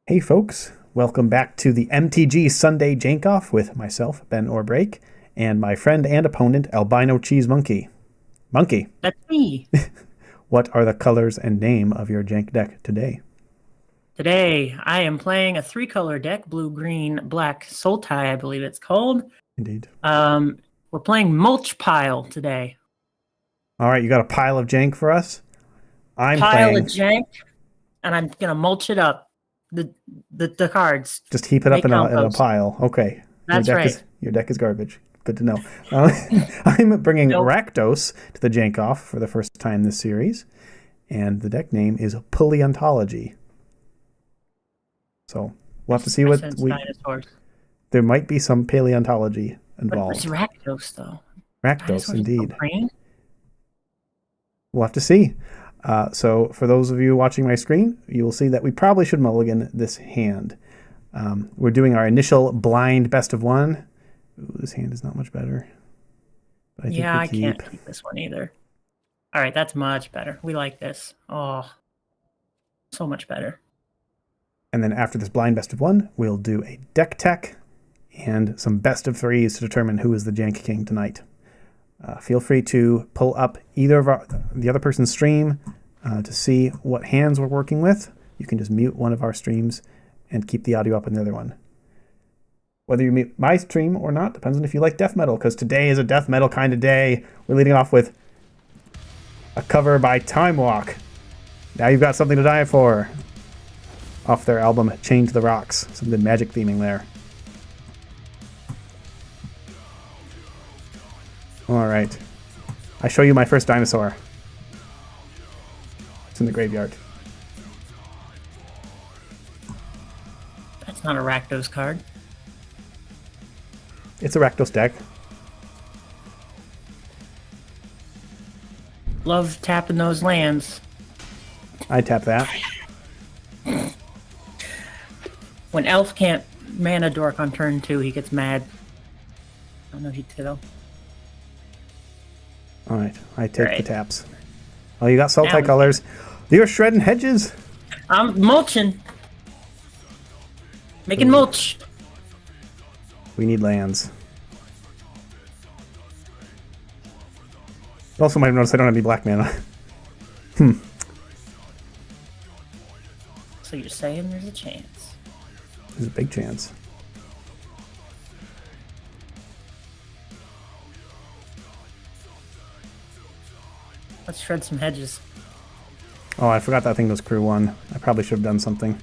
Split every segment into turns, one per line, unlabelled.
Hey folks, welcome back to the MTG Sunday Jank-Off with myself, Ben Orbreak, and my friend and opponent, AlbinoCheesemonkey. Monkey,
That's me.
what are the colors and name of your jank deck today?
Today, I am playing a three-color deck, blue, green, black, Soul Tie, I believe it's called.
Indeed.
We're playing Mulch Pile today.
All right, you got a pile of jank for us? I'm
Pile
playing...
of jank, and I'm going to mulch it up. The cards.
Just heap it up in a pile. Okay.
That's right.
Your deck is garbage. Good to know. I'm bringing Rakdos to the Jank-Off for the first time this series, and the deck name is Pulleontology. So we'll have to see what
dinosaurs.
There might be some paleontology involved.
But it's Rakdos, though.
Rakdos, indeed. We'll have to see. So for those of you watching my screen, you will see that we probably should mulligan this hand. We're doing our initial blind best of one. Ooh, this hand is not much better. But
I can't keep this one either. All right, that's much better. We like this. Oh, so much better.
And then after this blind best of one, we'll do a deck tech and some best of threes to determine who is the Jank King tonight. Feel free to pull up either of the other person's stream to see what hands we're working with. You can just mute one of our streams and keep the audio up in the other one. Whether you mute my stream or not depends on if you like death metal, because today is a death metal kind of day. We're leading off with a cover by Time Walk. Now You've Got Something to Die For, off their album Chained to the Rocks. Some good magic theming there. All right. I show you my first dinosaur. It's in the graveyard.
That's not a Rakdos card.
It's a Rakdos deck.
Love tapping those lands.
I tap that.
When Elf can't mana dork on turn 2, he gets mad. I don't know if he did though.
All right, I take the taps. Oh, you got multicolors. You're shredding hedges.
I'm mulching. Making mulch.
We need lands. Also, might notice I don't have any black mana.
So you're saying there's a chance?
There's a big chance.
Let's shred some hedges.
Oh, I forgot that thing was crew 1. I probably should have done something.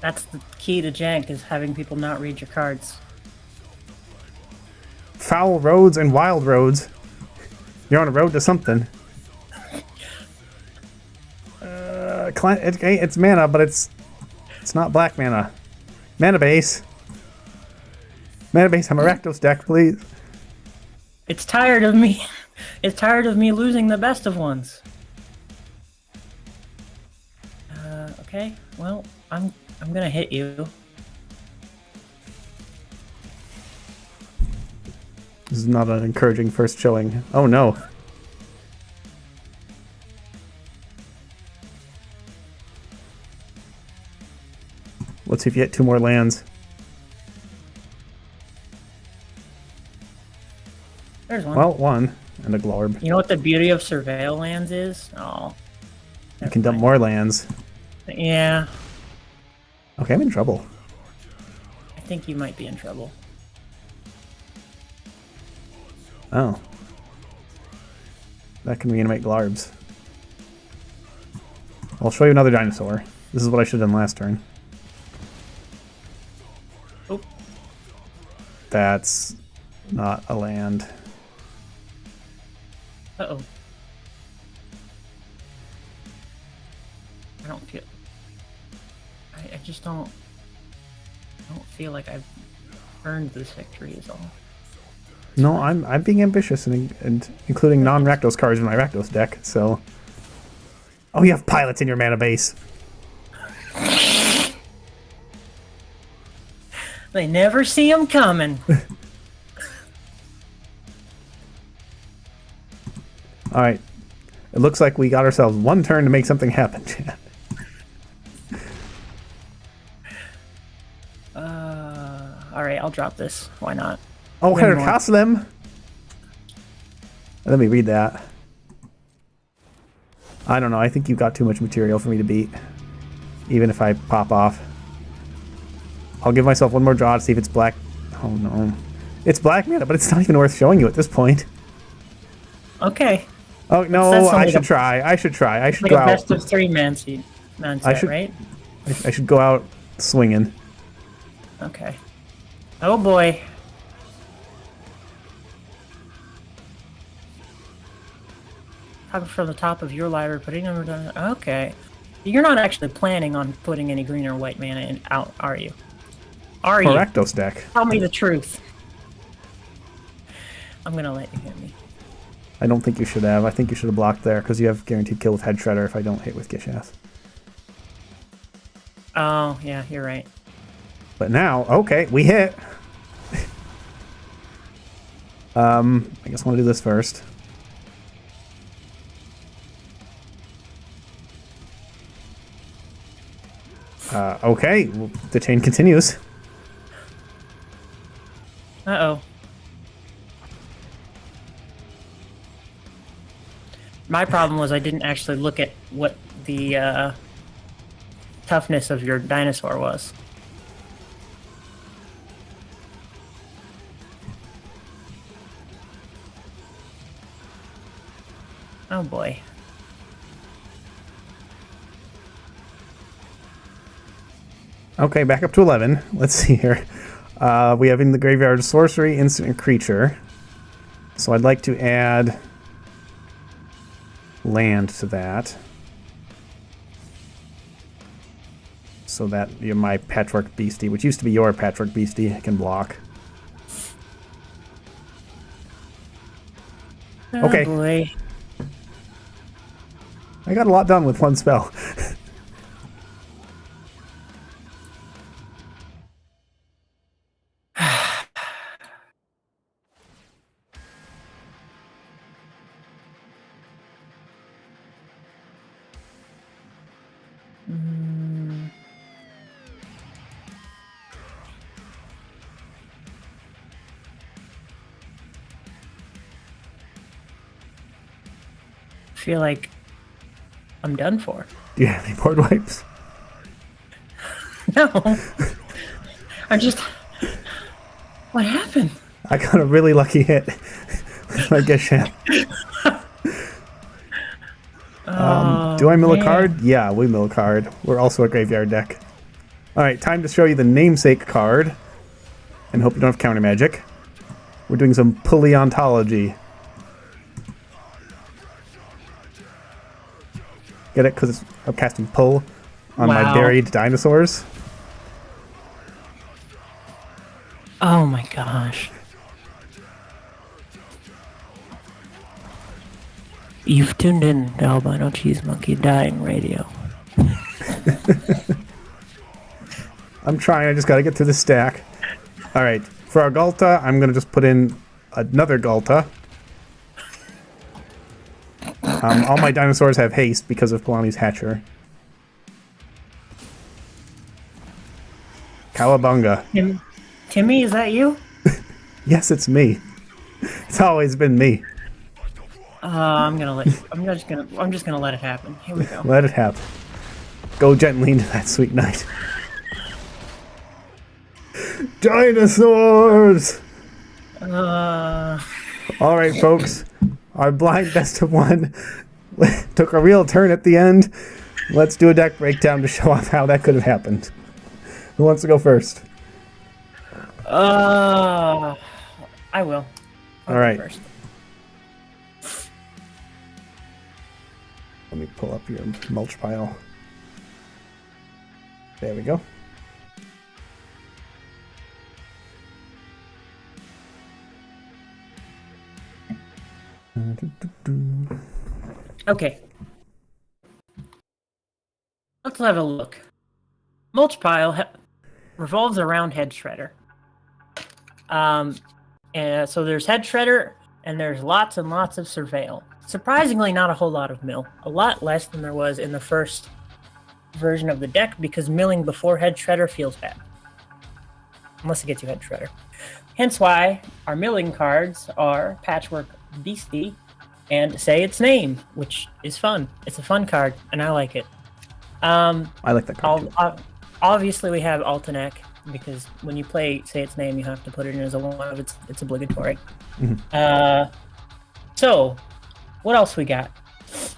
That's the key to jank, is having people not read your cards.
Foul roads and wild roads. You're on a road to something. It's mana, but it's not black mana. Mana base. Mana base, I'm a Rakdos deck, please.
It's tired of me. It's tired of me losing the best of ones. Okay, well, I'm gonna hit you.
This is not an encouraging first showing. Oh no. Let's see if you get 2 more lands.
There's one.
Well, 1 and a glorb.
You know what the beauty of surveil lands is? Oh.
You can dump more lands.
Yeah.
Okay, I'm in trouble.
I think you might be in trouble.
Oh. That can reanimate glarbs. I'll show you another dinosaur. This is what I should have done last turn.
Oh.
That's not a land.
Uh-oh. I don't feel... I just don't feel like I've earned this victory is all.
No, I'm being ambitious and including non-Rakdos cards in my Rakdos deck, so... Oh, you have pilots in your mana base.
They never see them coming.
Alright. It looks like we got ourselves 1 turn to make something happen, Chad.
All right, I'll drop this. Why not?
Oh,
Win
Herr
more.
Haslem. Let me read that. I don't know. I think you've got too much material for me to beat. Even if I pop off. I'll give myself one more draw to see if it's black. Oh, no. It's black mana, but it's not even worth showing you at this point.
Okay.
Oh, no,
That's
I
only
should
the-
try. I should try. I should
Like
go
a
out.
best of 3 man set, right?
I should go out swinging.
Okay. Oh boy. Talking from the top of your library, putting them down. Okay. You're not actually planning on putting any green or white mana out, are you? Are you?
Correctos deck.
Tell me the truth. I'm gonna let you hit me.
I don't think you should have. I think you should have blocked there because you have guaranteed kill with Head Shredder if I don't hit with Gishath.
Oh, yeah, you're right.
But now, okay, we hit. I guess I want to do this first. Okay, well, the chain continues.
Uh-oh. My problem was I didn't actually look at what the toughness of your dinosaur was. Oh boy.
Okay, back up to 11. Let's see here. We have in the graveyard sorcery, instant, and creature. So I'd like to add land to that. So that my Patchwork Beastie, which used to be your Patchwork Beastie, can block.
Oh
Okay.
boy.
I got a lot done with one spell.
I feel like I'm done for.
Do you have any board wipes?
No. I just... What happened?
I got a really lucky hit with my Gishath. Do I mill a card? Yeah, we mill a card. We're also a graveyard deck. Alright, time to show you the namesake card. And hope you don't have counter magic. We're doing some Pulleontology. Get it? Because I'm casting pull on my
Wow.
buried dinosaurs.
Oh my gosh. You've tuned in to AlbinoCheesemonkey Dying Radio.
I'm trying, I just gotta get through the stack. Alright, for our Galta, I'm gonna just put in another Galta. All my dinosaurs have haste because of Polani's Hatcher. Cowabunga.
Timmy, is that you?
Yes, it's me. It's always been me.
I'm just gonna let it happen. Here we go.
Let it happen. Go gently into that sweet night. Dinosaurs! Alright, folks. Our blind best of one took a real turn at the end. Let's do a deck breakdown to show off how that could have happened. Who wants to go first?
I will. I'll
All right.
go first.
Let me pull up your mulch pile. There we go.
Okay. Let's have a look. Mulch pile revolves around Head Shredder. And so there's Head Shredder, and there's lots and lots of Surveil. Surprisingly, not a whole lot of mill. A lot less than there was in the first version of the deck, because milling before Head Shredder feels bad. unless it gets you Head Shredder. Hence why our milling cards are Patchwork Beastie and Say Its Name, which is fun. It's a fun card, and I like it.
I like that card too.
Obviously, we have Altanek, because when you play Say Its Name, you have to put it in as a one of it's obligatory. So, what else we got?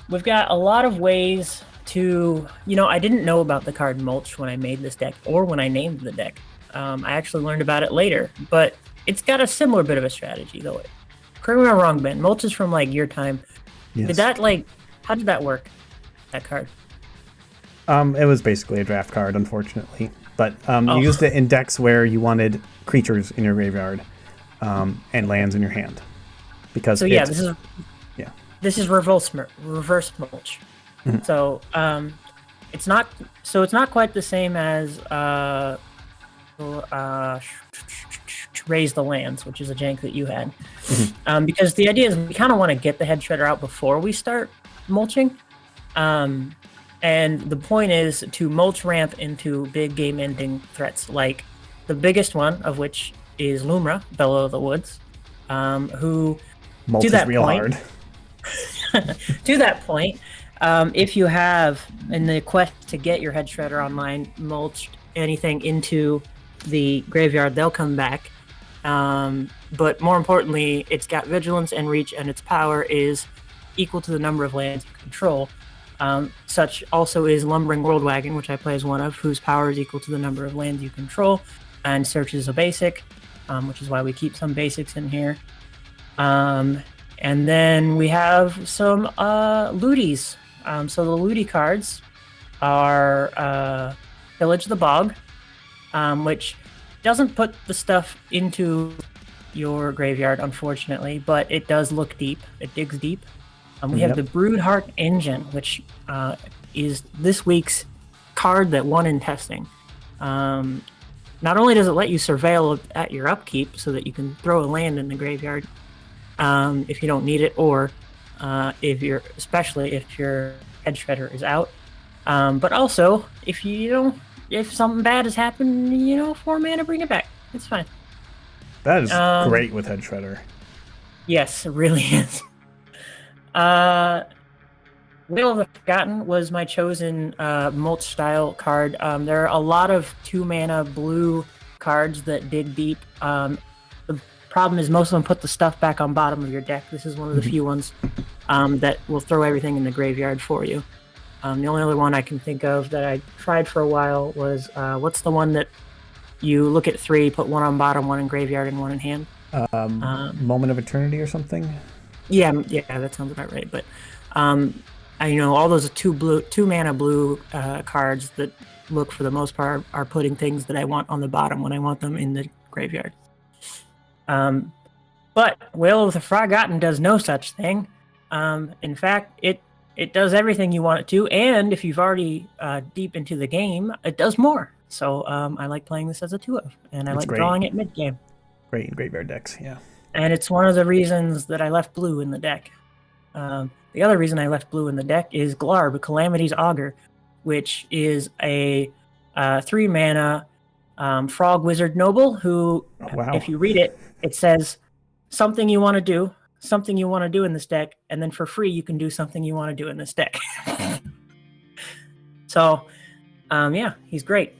We've got a lot of ways to, I didn't know about the card Mulch when I made this deck or when I named the deck. I actually learned about it later, but it's got a similar bit of a strategy, though. Correct me if I'm wrong, Ben. Mulch is from, your time.
Yes.
Did that, how did that work, that card?
It was basically a draft card, unfortunately. But you used it in decks where you wanted creatures in your graveyard and lands in your hand. Because
this is reverse Mulch. So it's not quite the same as Raise the Lands, which is a jank that you had. Because the idea is we kind of want to get the Head Shredder out before we start mulching. And the point is to mulch ramp into big game-ending threats, like the biggest one of which is Lumra, Bellow of the Woods, who
mulch
to that
is real
point,
hard.
To that point, if you have in the quest to get your Head Shredder online mulched anything into the graveyard, they'll come back. But more importantly, it's got vigilance and reach, and its power is equal to the number of lands you control. Such also is Lumbering Worldwagon, which I play as one of, whose power is equal to the number of lands you control, and Search is a basic, which is why we keep some basics in here. And then we have some looties. So the lootie cards are Pillage the Bog, which doesn't put the stuff into your graveyard, unfortunately, but it does look deep. It digs deep. We have the Broodheart Engine, which is this week's card that won in testing. Not only does it let you surveil at your upkeep so that you can throw a land in the graveyard if you don't need it, or especially if your Head Shredder is out. But also, if if something bad has happened, 4 mana, bring it back. It's fine.
That is great with Head Shredder.
Yes, it really is. Wheel of the Forgotten was my chosen mulch style card. There are a lot of 2 mana blue cards that dig deep. The problem is most of them put the stuff back on bottom of your deck. This is one of the few ones that will throw everything in the graveyard for you. The only other one I can think of that I tried for a while was what's the one that you look at 3, put 1 on bottom, 1 in graveyard, and 1 in hand?
Moment of Eternity or something?
Yeah, that sounds about right. But all those 2 mana blue cards that look for the most part are putting things that I want on the bottom when I want them in the graveyard. But Whale of the Forgotten does no such thing. In fact, it does everything you want it to, and if you've already deep into the game, it does more. So I like playing this as a 2-of, and I like drawing it mid-game.
Great in graveyard decks, yeah.
And it's one of the reasons that I left blue in the deck. The other reason I left blue in the deck is Glarb, Calamity's Augur, which is a 3 mana frog wizard noble who, if you read it, it says something you want to do in this deck, and then for free you can do something you want to do in this deck. So, he's great.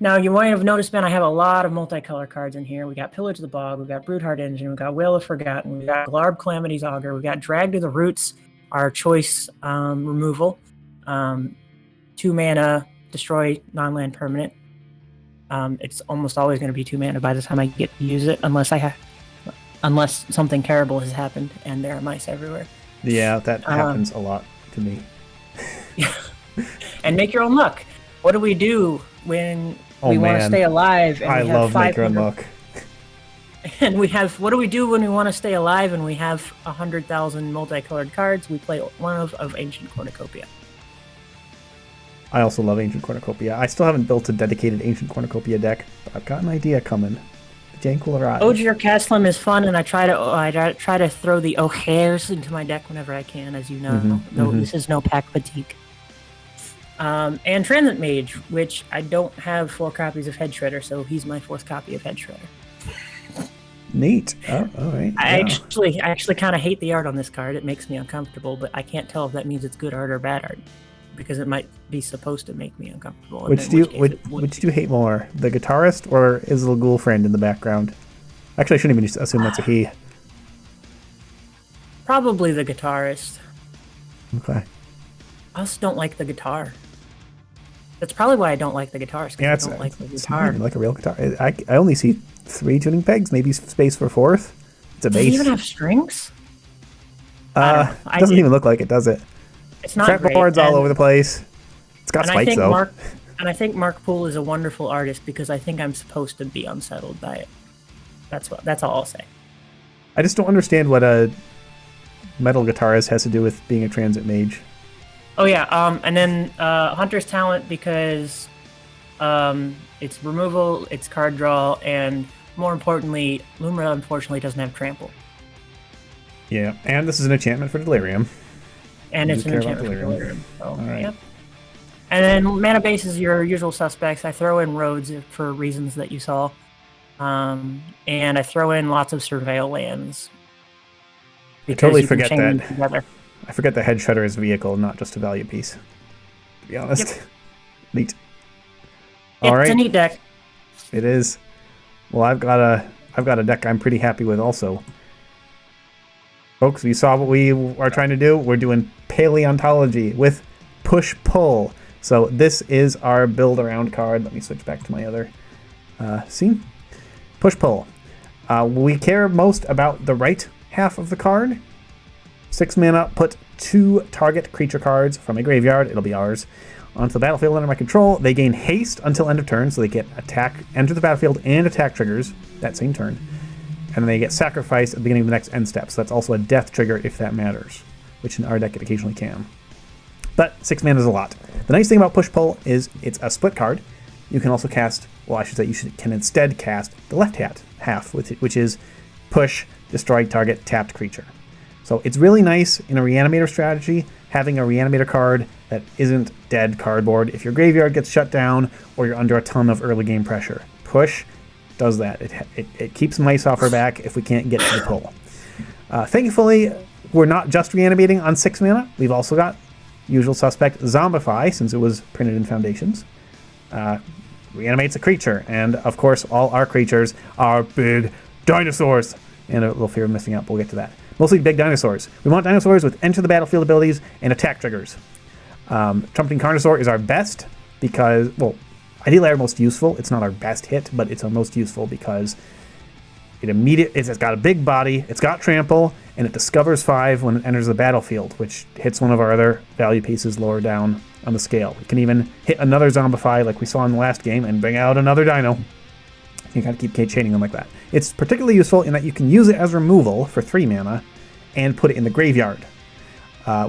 Now, you might have noticed, Ben, I have a lot of multicolor cards in here. We got Pillage the Bog, we got Broodheart Engine, we got Whale of Forgotten, we got Glarb, Calamity's Augur, we got Drag to the Roots, our choice removal. 2 mana, destroy non-land permanent. It's almost always going to be 2 mana by the time I get to use it, unless something terrible has happened and there are mice everywhere.
Yeah, that happens a lot to me.
And make your own luck. What do we do when we want to stay alive? And
I love make your own luck.
And what do we do when we want to stay alive and we have 100,000 multicolored cards? We play one of Ancient Cornucopia.
I also love Ancient Cornucopia. I still haven't built a dedicated Ancient Cornucopia deck, but I've got an idea coming. The jank will arrive.
Ogier Castlem is fun, and I try to throw the O'Hares into my deck whenever I can, as you know. Though this is no pack fatigue. And Transit Mage, which I don't have 4 copies of Head Shredder, so he's my 4th copy of Head Shredder.
Neat. Oh, all right.
I actually kind of hate the art on this card. It makes me uncomfortable, but I can't tell if that means it's good art or bad art, because it might be supposed to make me uncomfortable.
Which do you hate more, the guitarist or his little ghoul friend in the background? Actually, I shouldn't even assume that's a he.
Probably the guitarist.
Okay.
I also don't like the guitar. That's probably why I don't like the guitars.
Yeah,
I don't like the guitar.
It's like a real guitar. I only see 3 tuning pegs, maybe space for 4th. It's a bass.
Does it even have strings?
It doesn't even look like it, does it?
It's not great.
Fretboards all over the place. It's got spikes, though.
I think Mark Poole is a wonderful artist because I think I'm supposed to be unsettled by it. That's all I'll say.
I just don't understand what a metal guitarist has to do with being a Transit Mage.
Oh yeah, and then Hunter's Talent, because it's removal, it's card draw, and more importantly, Lumra unfortunately doesn't have trample.
Yeah, and this is an enchantment for Delirium.
And it's an enchantment for Delirium. So,
all right.
Yep. And then mana base is your usual suspects. I throw in roads for reasons that you saw. And I throw in lots of surveil lands.
I totally forget that. I forget the Head Shredder is a vehicle, not just a value piece. To be honest.
Yep.
Neat.
It's a neat deck.
It is. Well, I've got a deck I'm pretty happy with also. Folks, you saw what we are trying to do. We're doing Pulleontology with push-pull. So this is our build-around card. Let me switch back to my other scene. Push-pull. We care most about the right half of the card. 6 mana, put 2 target creature cards from a graveyard, it'll be ours, onto the battlefield under my control. They gain haste until end of turn, so they get attack, enter the battlefield, and attack triggers that same turn. And then they get sacrificed at the beginning of the next end step, so that's also a death trigger if that matters, which in our deck it occasionally can. But 6 mana is a lot. The nice thing about push-pull is it's a split card. You can also cast, well, I should say can instead cast the left half, which is push, destroy target tapped creature. So it's really nice in a Reanimator strategy, having a Reanimator card that isn't dead cardboard if your graveyard gets shut down or you're under a ton of early game pressure. Push does that. It keeps mice off our back if we can't get to the pull. Thankfully, we're not just reanimating on 6 mana. We've also got usual suspect Zombify, since it was printed in Foundations. Reanimates a creature, and of course all our creatures are big dinosaurs. And a little fear of missing out, but we'll get to that. Mostly big dinosaurs. We want dinosaurs with enter the battlefield abilities and attack triggers. Trumpeting Carnosaur is our best because, well, ideally our most useful. It's not our best hit, but it's our most useful because it's got a big body, it's got trample, and it discovers 5 when it enters the battlefield, which hits one of our other value pieces lower down on the scale. It can even hit another Zombify like we saw in the last game and bring out another dino. You gotta keep chaining them like that. It's particularly useful in that you can use it as removal for 3 mana and put it in the graveyard.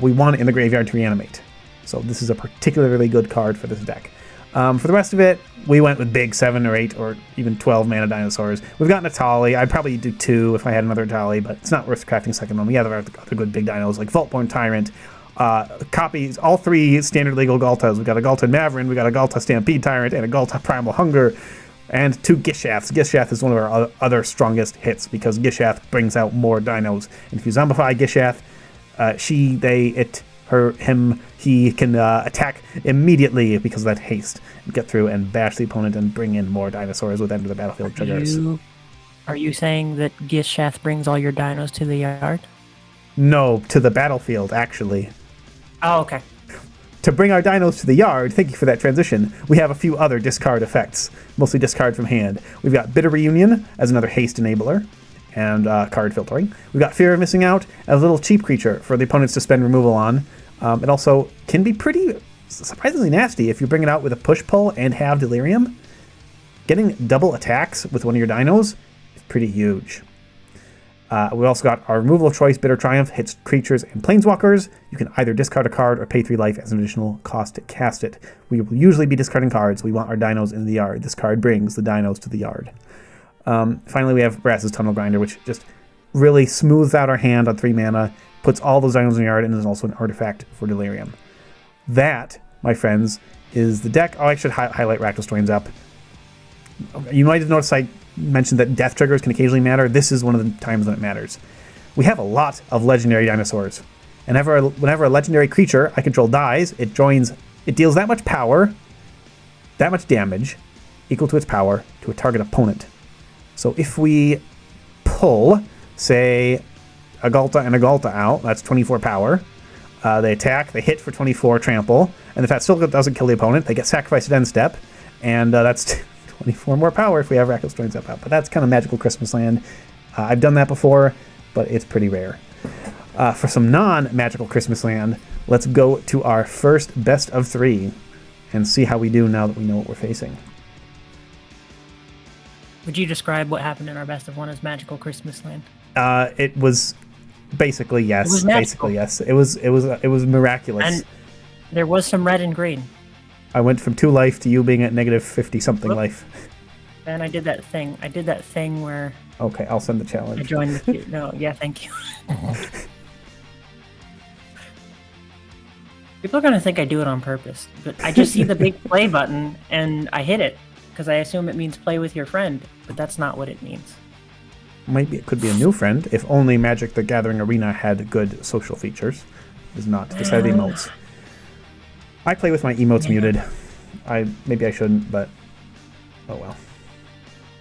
We want it in the graveyard to reanimate. So this is a particularly good card for this deck. For the rest of it, we went with big 7 or 8 or even 12 mana dinosaurs. We've got Natali. I'd probably do 2 if I had another Natali, but it's not worth crafting second one. We have other good big dinos like Vaultborn Tyrant. Copies, all 3 standard legal Galtas. We've got a Galta Maverin, we've got a Galta Stampede Tyrant, and a Galta Primal Hunger. And 2 Gishaths. Gishath is one of our other strongest hits because Gishath brings out more dinos. And if you zombify Gishath, he can attack immediately because of that haste. And get through and bash the opponent and bring in more dinosaurs with enter the battlefield triggers.
Are you saying that Gishath brings all your dinos to the yard?
No, to the battlefield, actually.
Oh, okay.
To bring our dinos to the yard, thank you for that transition, we have a few other discard effects, mostly discard from hand. We've got Bitter Reunion as another haste enabler and card filtering. We've got Fear of Missing Out as a little cheap creature for the opponents to spend removal on. It also can be pretty surprisingly nasty if you bring it out with a push-pull and have Delirium. Getting double attacks with one of your dinos is pretty huge. We also got our removal of choice, Bitter Triumph, hits creatures and planeswalkers. You can either discard a card or pay 3 life as an additional cost to cast it. We will usually be discarding cards. We want our dinos in the yard. This card brings the dinos to the yard. Finally, we have Brass's Tunnel Grinder, which just really smooths out our hand on 3 mana, puts all those dinos in the yard, and is also an artifact for Delirium. That my friends, is the deck. Oh, I should highlight Rakdos Storms up. You might have noticed I mentioned that death triggers can occasionally matter. This is one of the times when it matters. We have a lot of legendary dinosaurs. And whenever a legendary creature I control dies, it deals that much power, that much damage, equal to its power, to a target opponent. So if we pull, say, a Galta and a Galta out, that's 24 power. They attack, they hit for 24 trample, and if that still doesn't kill the opponent, they get sacrificed at end step, and that's 24 more power if we have Rakdos Storms up. But that's kind of Magical Christmas Land. I've done that before, but it's pretty rare. For some non-Magical Christmas Land, let's go to our first best of 3 and see how we do now that we know what we're facing.
Would you describe what happened in our best of 1 as Magical Christmas Land?
It was basically yes.
It was
basically yes. It was miraculous.
And there was some red and green.
I went from 2 life to you being at negative 50 something life.
And I did that thing where.
Okay, I'll send the challenge.
I joined the queue. No, yeah, thank you. People are gonna think I do it on purpose, but I just see the big play button and I hit it because I assume it means play with your friend, but that's not what it means.
Maybe it could be a new friend if only Magic the Gathering Arena had good social features. It does not. Just have emotes. I play with my emotes muted. Maybe I shouldn't, but oh well.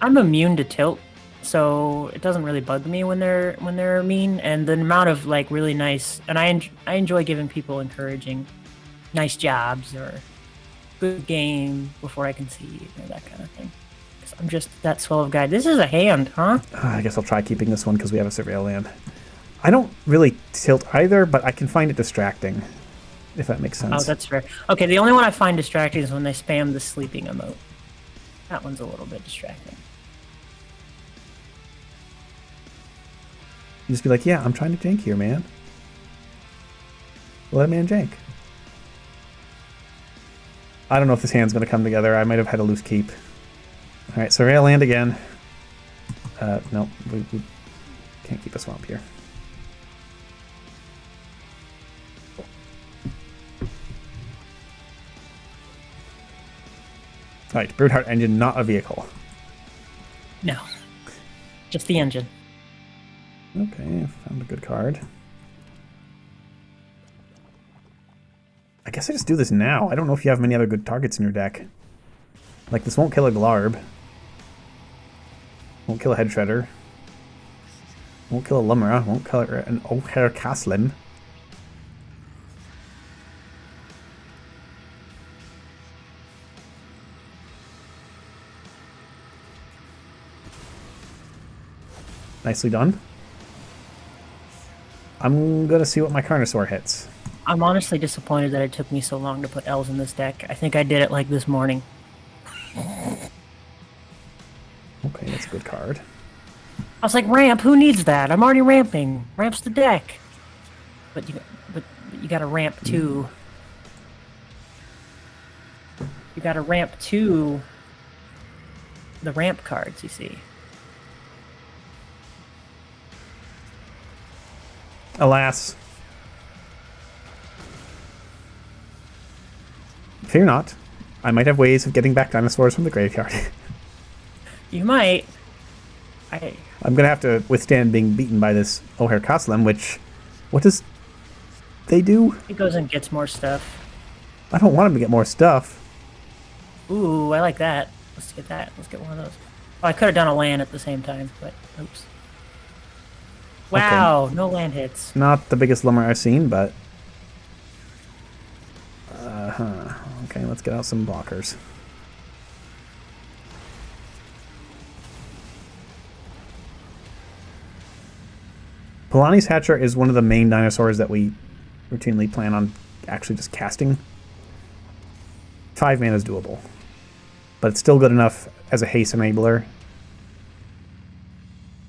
I'm immune to tilt, so it doesn't really bug me when they're mean. And the amount of like really nice, and I enjoy giving people encouraging, nice jobs or good game before I concede or that kind of thing. I'm just that swell of guy. This is a hand, huh?
I guess I'll try keeping this one because we have a surveil land. I don't really tilt either, but I can find it distracting, if that makes sense.
Oh, that's fair. Okay, the only one I find distracting is when they spam the sleeping emote. That one's a little bit distracting.
You just be like, yeah, I'm trying to jank here, man. Let a man jank. I don't know if this hand's going to come together. I might have had a loose keep. All right, surveil land again. No, we can't keep a swamp here. All right, Broodheart engine, not a vehicle.
No, just the engine.
Okay, found a good card. I guess I just do this now. I don't know if you have many other good targets in your deck. Like, this won't kill a Glarb. Won't kill a Head Shredder. Won't kill a Lumra. Won't kill an Oher Caslim. Nicely done. I'm gonna see what my Carnosaur hits.
I'm honestly disappointed that it took me so long to put L's in this deck. I think I did it like this morning.
Okay, that's a good card.
I was like, ramp, who needs that? I'm already ramping. Ramp's the deck. But you gotta ramp to... You gotta ramp to the ramp cards, you see.
Alas. Fear not. I might have ways of getting back dinosaurs from the graveyard.
You might.
I'm going to have to withstand being beaten by this Oher Kaslam, which... What does they do?
It goes and gets more stuff.
I don't want him to get more stuff.
Ooh, I like that. Let's get that. Let's get one of those. Oh, I could have done a land at the same time, but oops. Wow, okay. No land hits.
Not the biggest Lumber I've seen, but... Okay, let's get out some blockers. Polani's Hatcher is one of the main dinosaurs that we routinely plan on actually just casting. 5 mana is doable, but it's still good enough as a haste enabler.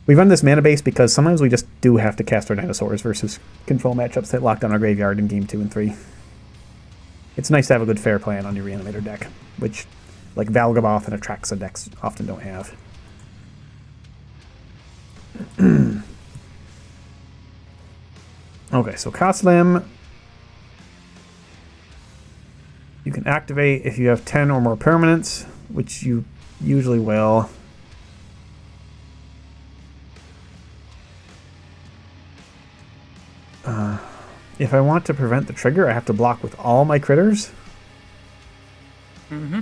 We run this mana base because sometimes we just do have to cast our dinosaurs versus control matchups that lock down our graveyard in game 2 and 3. It's nice to have a good fair plan on your Reanimator deck, which, like Valgaboth and Atraxa decks often don't have. Okay, so Kaslam. You can activate if you have 10 or more permanents, which you usually will. If I want to prevent the trigger, I have to block with all my critters.
Mm-hmm.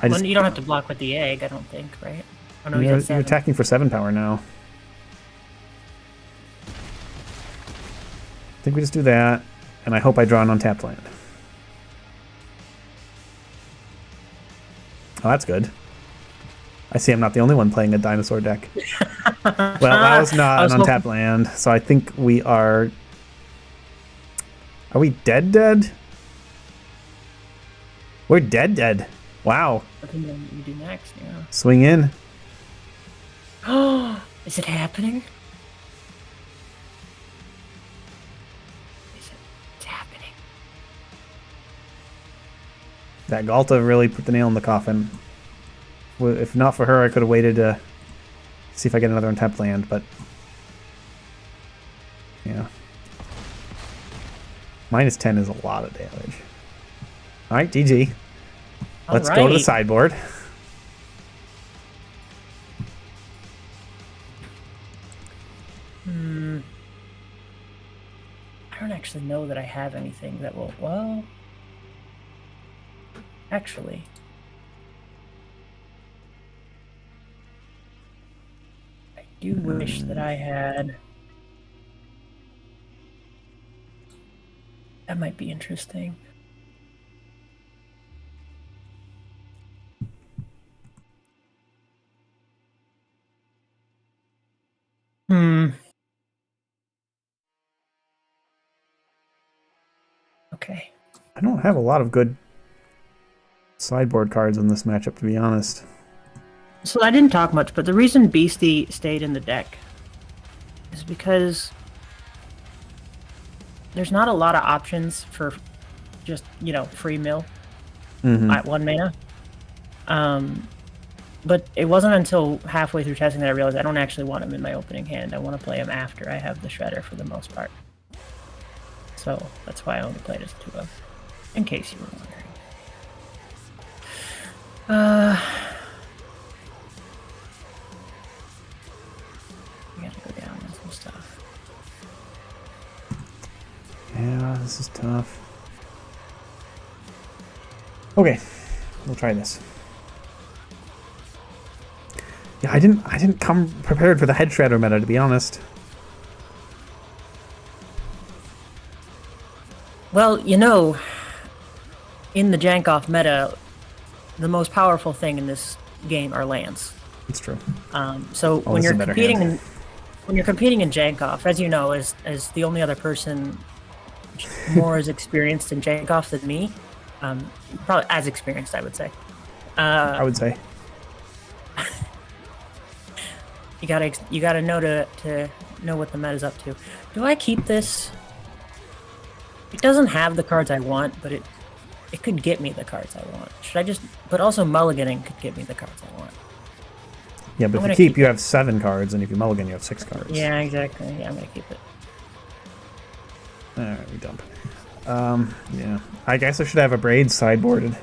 Well,
you don't have to block with the egg, I don't think, right? Oh, no,
you're attacking for 7 power now. I think we just do that, and I hope I draw an untapped land. Oh, that's good. I see I'm not the only one playing a dinosaur deck. Well, that was not an untapped land, so I think we are... Are we dead? We're dead. Wow.
What can you do next? Yeah.
Swing in.
Oh, is it happening? It's happening.
That Galta really put the nail in the coffin. Well, if not for her, I could have waited to see if I get another untapped land, but... Yeah. Minus 10 is a lot of damage. Alright, GG. Let's go to the sideboard.
I don't actually know that I have anything that will... Well... Actually... I do wish that I had... That might be interesting. Okay.
I don't have a lot of good sideboard cards in this matchup, to be honest.
So I didn't talk much, but the reason Beastie stayed in the deck is because there's not a lot of options for just, free mill at 1 mana. But it wasn't until halfway through testing that I realized I don't actually want him in my opening hand. I want to play him after I have the Shredder for the most part. So that's why I only played as 2 of, in case you were wondering. We gotta go down on some stuff.
Yeah, this is tough. Okay, we'll try this. Yeah, I didn't come prepared for the head shredder meta, to be honest.
Well, in the Jank-Off meta, the most powerful thing in this game are lands.
It's true.
So when you're competing in Jank-Off, as you know, as the only other person more as experienced in Jank-Off than me, probably as experienced, I would say.
I would say.
You gotta know to know what the meta's up to. Do I keep this? It doesn't have the cards I want, but it could get me the cards I want. Should I just? But also mulliganing could get me the cards I want.
Yeah, but if you keep, you have 7 cards, and if you mulligan, you have 6 cards.
Yeah, exactly. Yeah, I'm gonna keep it.
All right, we dump. Yeah. I guess I should have a braid sideboarded.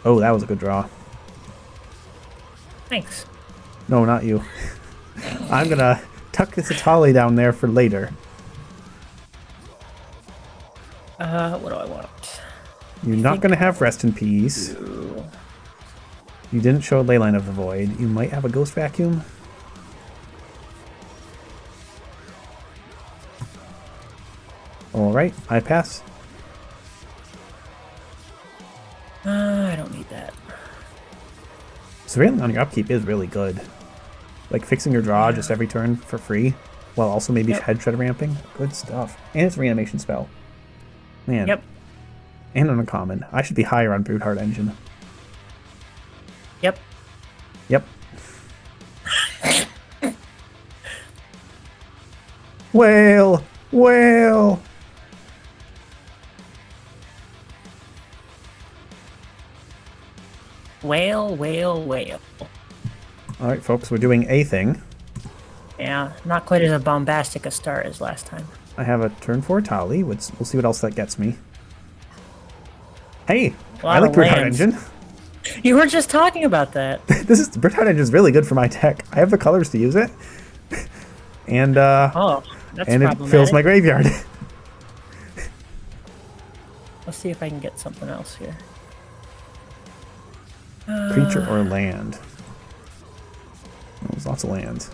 Oh, that was a good draw.
Thanks.
No, not you. I'm gonna tuck this Atali down there for later.
What do I want?
You're not gonna have Rest in Peace. You didn't show a Leyline of the Void. You might have a Ghost Vacuum. Alright, I pass.
I don't need that.
Surveilling on your upkeep is really good. Like fixing your draw just every turn for free, while also maybe head shredder ramping. Good stuff. And it's a reanimation spell. Man.
Yep.
And an uncommon. I should be higher on Broodheart Engine.
Yep.
Yep. Whale! Whale!
Whale, whale, whale.
Alright, folks, we're doing a thing.
Yeah, not quite as a bombastic a start as last time.
I have a turn 4 Tali. We'll see what else that gets me. Hey, I like Broodheart Engine.
You were just talking about that.
Broodheart Engine is really good for my deck. I have the colors to use it, and it fills my graveyard.
Let's see if I can get something else here.
Creature or land? Oh, there's lots of lands.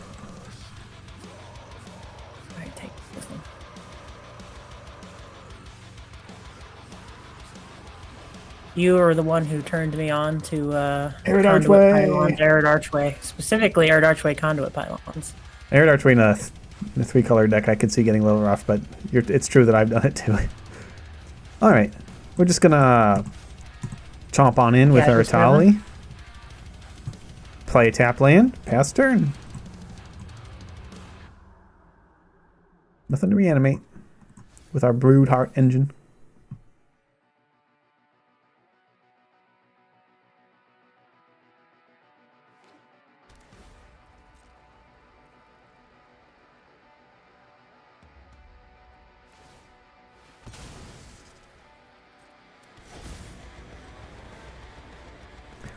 All right, take this one. You are the one who turned me on to
Arid Archway.
Pylons, Arid Archway, specifically Arid Archway Conduit Pylons.
Arid Archway in a 3-color deck I could see getting a little rough, but it's true that I've done it too. All right, we're just gonna chomp on in with our Tali. Play tap land, pass turn. Nothing to reanimate with our Broodheart Engine.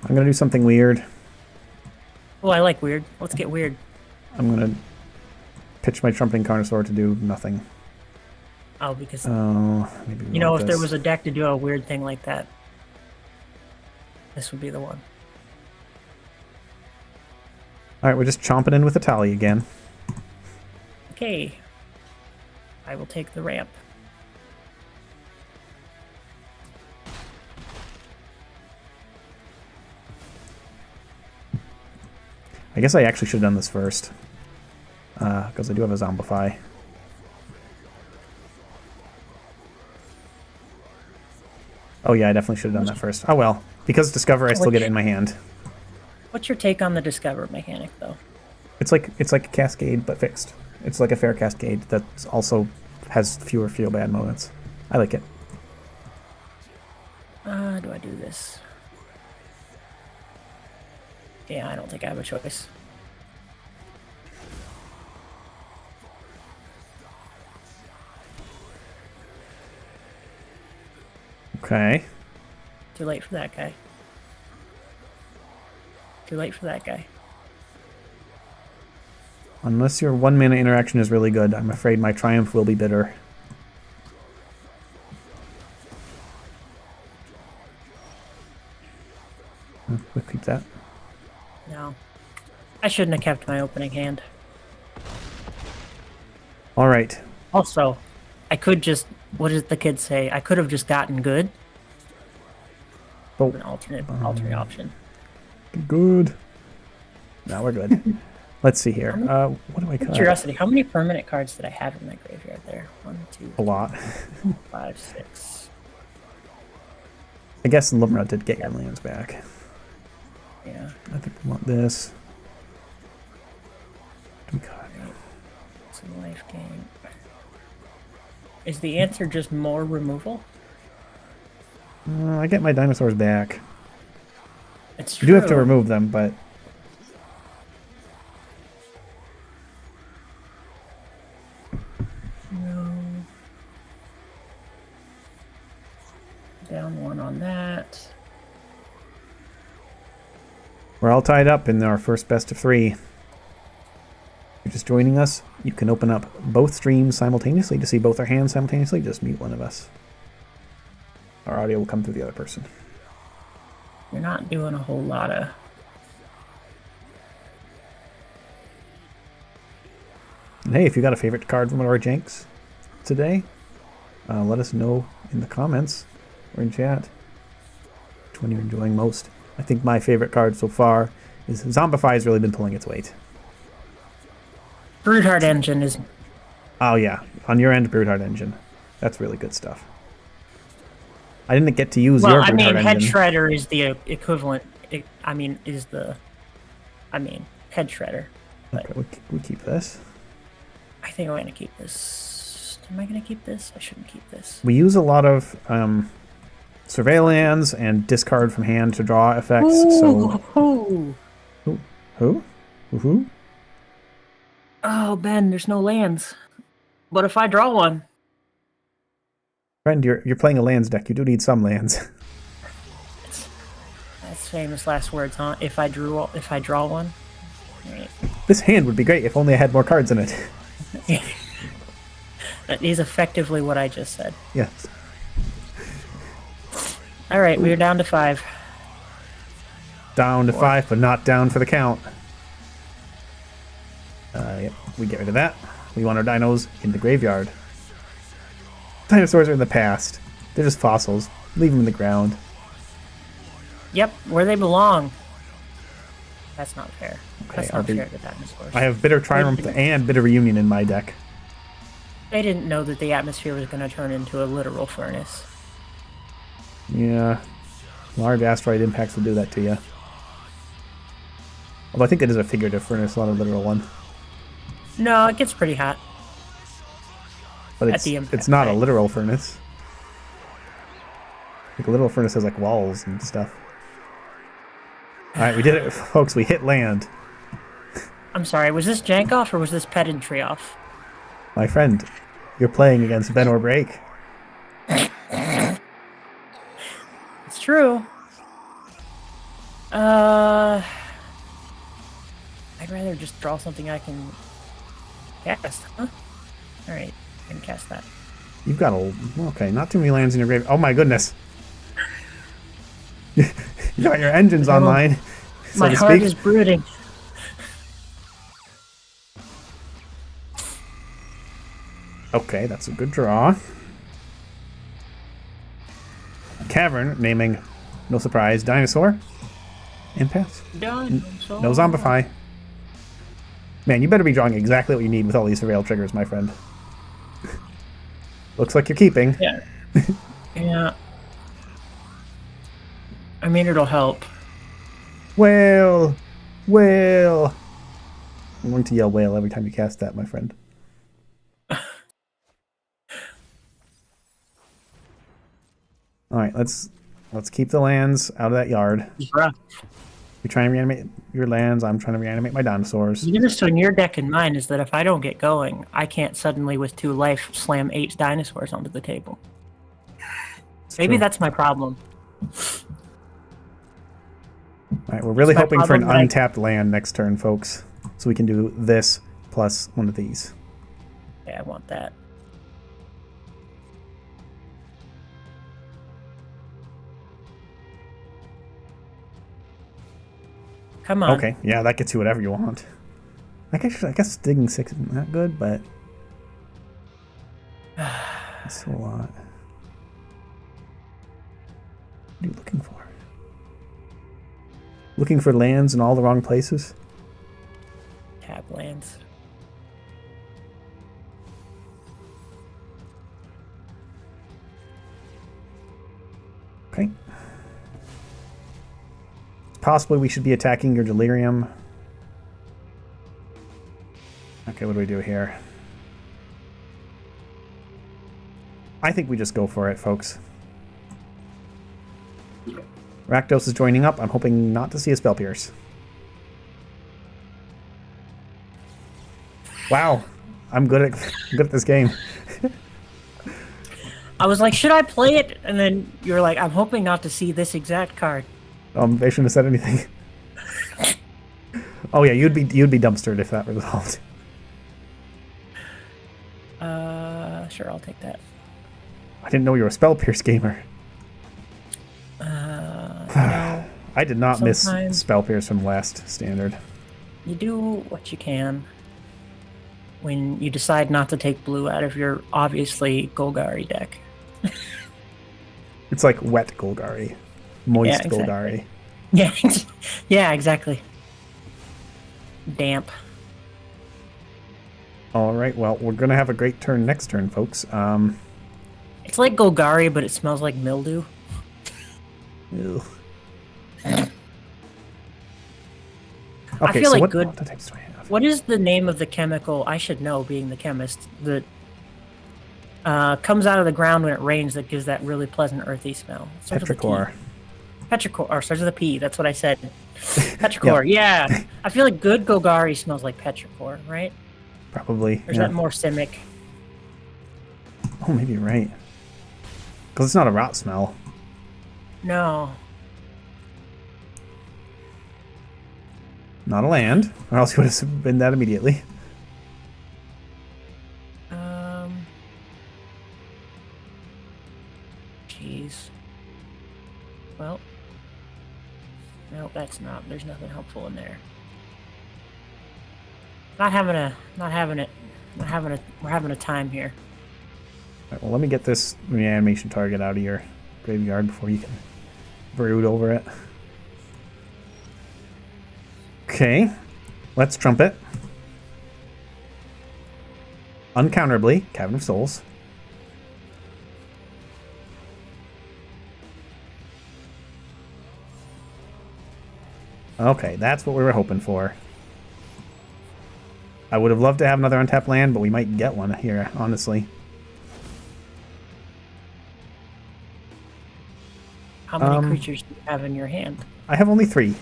I'm gonna do something weird.
Oh, I like weird. Let's get weird.
I'm gonna pitch my Trumpeting Carnosaur to do nothing.
Oh, because
maybe
you know, if there was a deck to do a weird thing like that, this would be the one.
All right, we're just chomping in with a Tali again.
Okay, I will take the ramp.
I guess I actually should have done this first, because I do have a Zombify. Oh yeah, I definitely should have done that first. Oh well, because Discover, I still get it in my hand.
What's your take on the Discover mechanic, though?
It's like a Cascade, but fixed. It's like a fair Cascade that also has fewer feel bad moments. I like it.
Do I do this? Yeah, I don't think I have a choice.
Okay.
Too late for that guy. Too late for that guy.
Unless your 1-mana interaction is really good, I'm afraid my triumph will be bitter. We'll keep that.
No. I shouldn't have kept my opening hand.
All right.
Also, I could just... What does the kid say? I could have just gotten good.
Oh.
An alternate option.
Good. Now we're good. Let's see here. What do I cut?
Curiosity, how many permanent cards did I have in my graveyard there? 1, 2,
a lot.
5, 6.
I guess Lumra did get your lands back.
Yeah.
I think we want this. We cut.
It's a life gain. Is the answer just more removal?
I get my dinosaurs back.
It's
You
true.
do have to remove them, but...
No. Down 1 on that.
We're all tied up in our first best of 3. If you're just joining us, you can open up both streams simultaneously to see both our hands simultaneously. Just mute one of us. Our audio will come through the other person.
You're not doing a whole lot of...
And hey, if you got a favorite card from one of our janks today, let us know in the comments or in chat which one you're enjoying most. I think my favorite card so far is Zombify has really been pulling its weight.
Broodheart Engine is...
Oh yeah, on your end, Broodheart Engine. That's really good stuff. I didn't get to use your Broodheart Engine.
Well, I mean, Head Shredder is the equivalent... Head Shredder.
Okay, we keep this.
I think I'm going to keep this. Am I going to keep this? I shouldn't keep this.
We use a lot of surveillance and discard from hand to draw effects.
Ooh.
Who?
Oh, Ben, there's no lands. But if I draw one,
Friend, you're playing a lands deck. You do need some lands.
that's famous last words, huh? If I draw one. Right.
This hand would be great if only I had more cards in it.
That is effectively what I just said.
Yes.
All right, we're down to 5.
Down to 5, but not down for the count. Yep, we get rid of that. We want our dinos in the graveyard. Dinosaurs are in the past. They're just fossils. Leave them in the ground.
Yep, where they belong. That's not fair.
Okay,
That's not fair to dinosaurs.
I have Bitter Triumph and Bitter Reunion in my deck.
They didn't know that the atmosphere was going to turn into a literal furnace.
Yeah. Large asteroid impacts will do that to you. Although I think it is a figurative furnace, not a literal one.
No, it gets pretty hot.
But
At the impact,
it's not a
right?
literal furnace. Like a literal furnace has like walls and stuff. Alright, we did it, folks. We hit land.
I'm sorry, was this Jank-Off or was this Pedantry off?
My friend, you're playing against Ben or Break.
It's true. I'd rather just draw something I can cast, huh? Alright, I can cast that.
You've got a... Okay, not too many lands in your grave. Oh my goodness. You got your engines online, so
My
to
heart
speak.
is brooding.
Okay, that's a good draw. Cavern, naming, no surprise, Dinosaur. And pass.
Done.
No Zombify. Man, you better be drawing exactly what you need with all these Surveil triggers, my friend. Looks like you're keeping.
Yeah. Yeah. I mean, it'll help.
Whale! Whale! I'm going to yell whale every time you cast that, my friend. Alright, let's keep the lands out of that yard.
Bruh.
You're trying to reanimate your lands, I'm trying to reanimate my dinosaurs.
The difference between your deck and mine is that if I don't get going, I can't suddenly with 2 life slam 8 dinosaurs onto the table. Maybe
true.
that's my problem.
Alright, we're really
It's my
hoping for an
problem, like-
untapped land next turn, folks. So we can do this plus one of these.
Yeah, I want that. Come on.
Okay, yeah, that gets you whatever you want. I guess digging 6 isn't that good, but it's still a lot. What are you looking for? Looking for lands in all the wrong places?
Tap lands.
Okay. Possibly we should be attacking your Delirium. Okay, what do we do here? I think we just go for it, folks. Rakdos is joining up. I'm hoping not to see a Spell Pierce. Wow. I'm good at this game.
I was like, should I play it? And then you're like, I'm hoping not to see this exact card.
They shouldn't have said anything. Oh yeah, you'd be dumpstered if that resolved.
Sure, I'll take that.
I didn't know you were a Spell Pierce gamer.
No,
I did not miss
Sometimes-
Spell Pierce from last Standard.
you do what you can when you decide not to take blue out of your obviously Golgari deck.
It's like wet Golgari. Moist
Yeah, exactly.
Golgari.
Yeah, yeah, exactly. Damp.
Alright, well, we're going to have a great turn next turn, folks.
It's like Golgari, but it smells like mildew.
Ew.
I
Okay,
feel
so
like
what
good-
water types do I have?
What is the name of the chemical? I should know, being the chemist. That comes out of the ground when it rains. That gives that really pleasant earthy smell. It starts with a T.
Petrichor.
Petrichor, or starts with a P. That's what I said. Petrichor. Yeah. I feel like good Golgari smells like petrichor, right?
Probably.
Or is
Yeah.
that more Simic?
Oh, maybe you're right. Because it's not a rot smell.
No.
Not a land, or else you would have been that immediately.
Jeez. Well. No, that's not. There's nothing helpful in there. We're having a time here.
All right, well, let me get this reanimation target out of your graveyard before you can brood over it. Okay, let's trumpet. Uncounterably, Cavern of Souls. Okay, that's what we were hoping for. I would have loved to have another untapped land, but we might get one here, honestly.
How many creatures do you have in your hand?
I have only 3,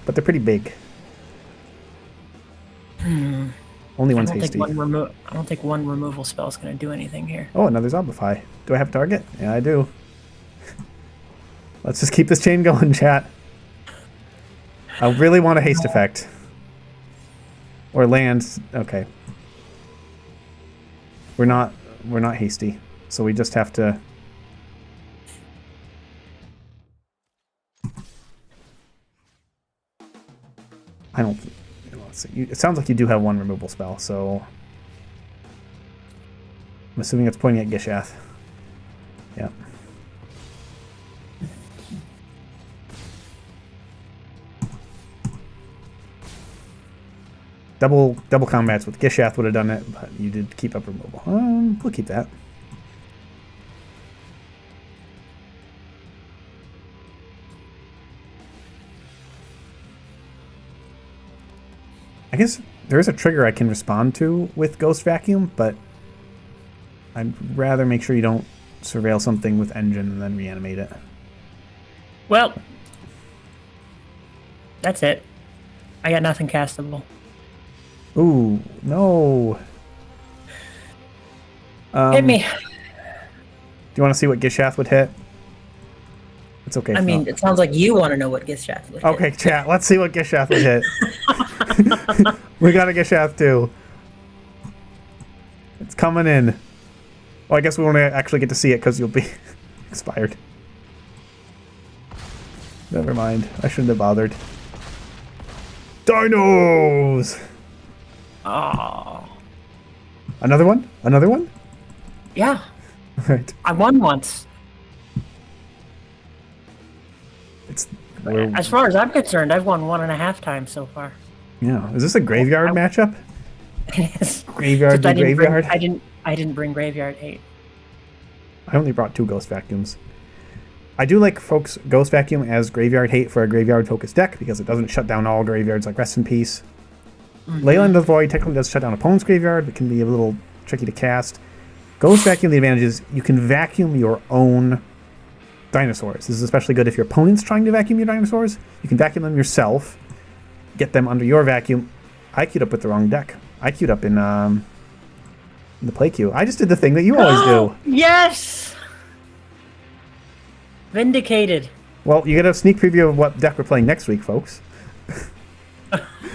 but they're pretty big. Only one's hasty.
I don't think one removal spell is going to do anything here.
Oh, another Zombify. Do I have a target? Yeah, I do. Let's just keep this chain going, chat. I really want a haste effect. Or lands. Okay. We're not hasty. So we just have to... I don't... Let's see. It sounds like you do have one removal spell, so... I'm assuming it's pointing at Gishath. Yeah. Double combats with Gishath would have done it, but you did keep up removal. We'll keep that. I guess there is a trigger I can respond to with Ghost Vacuum, but I'd rather make sure you don't surveil something with Engine and then reanimate it.
Well, that's it. I got nothing castable.
Ooh, no.
Hit me.
Do you want to see what Gishath would hit? It's okay.
I mean, it sounds like you want to know what Gishath would hit.
Okay, chat. Let's see what Gishath would hit. We got a Gishath too. It's coming in. Well, I guess we won't actually get to see it because you'll be expired. Never mind. I shouldn't have bothered. Dinos!
Oh.
Another one? Another one?
Yeah.
Right.
I won once.
We're,
as far as I'm concerned, I've won 1.5 times so far.
Yeah. Is this a graveyard matchup?
Yes.
Graveyard to graveyard?
I didn't bring graveyard hate.
I only brought 2 Ghost Vacuums. I do like folks Ghost Vacuum as graveyard hate for a graveyard focused deck because it doesn't shut down all graveyards like Rest in Peace. Leyland of the Void technically does shut down opponent's graveyard, but can be a little tricky to cast. Ghost Vacuum, the advantage is you can vacuum your own dinosaurs. This is especially good if your opponent's trying to vacuum your dinosaurs. You can vacuum them yourself, get them under your vacuum. I queued up with the wrong deck. I queued up in the play queue. I just did the thing that you always do.
Yes! Vindicated.
Well, you get a sneak preview of what deck we're playing next week, folks.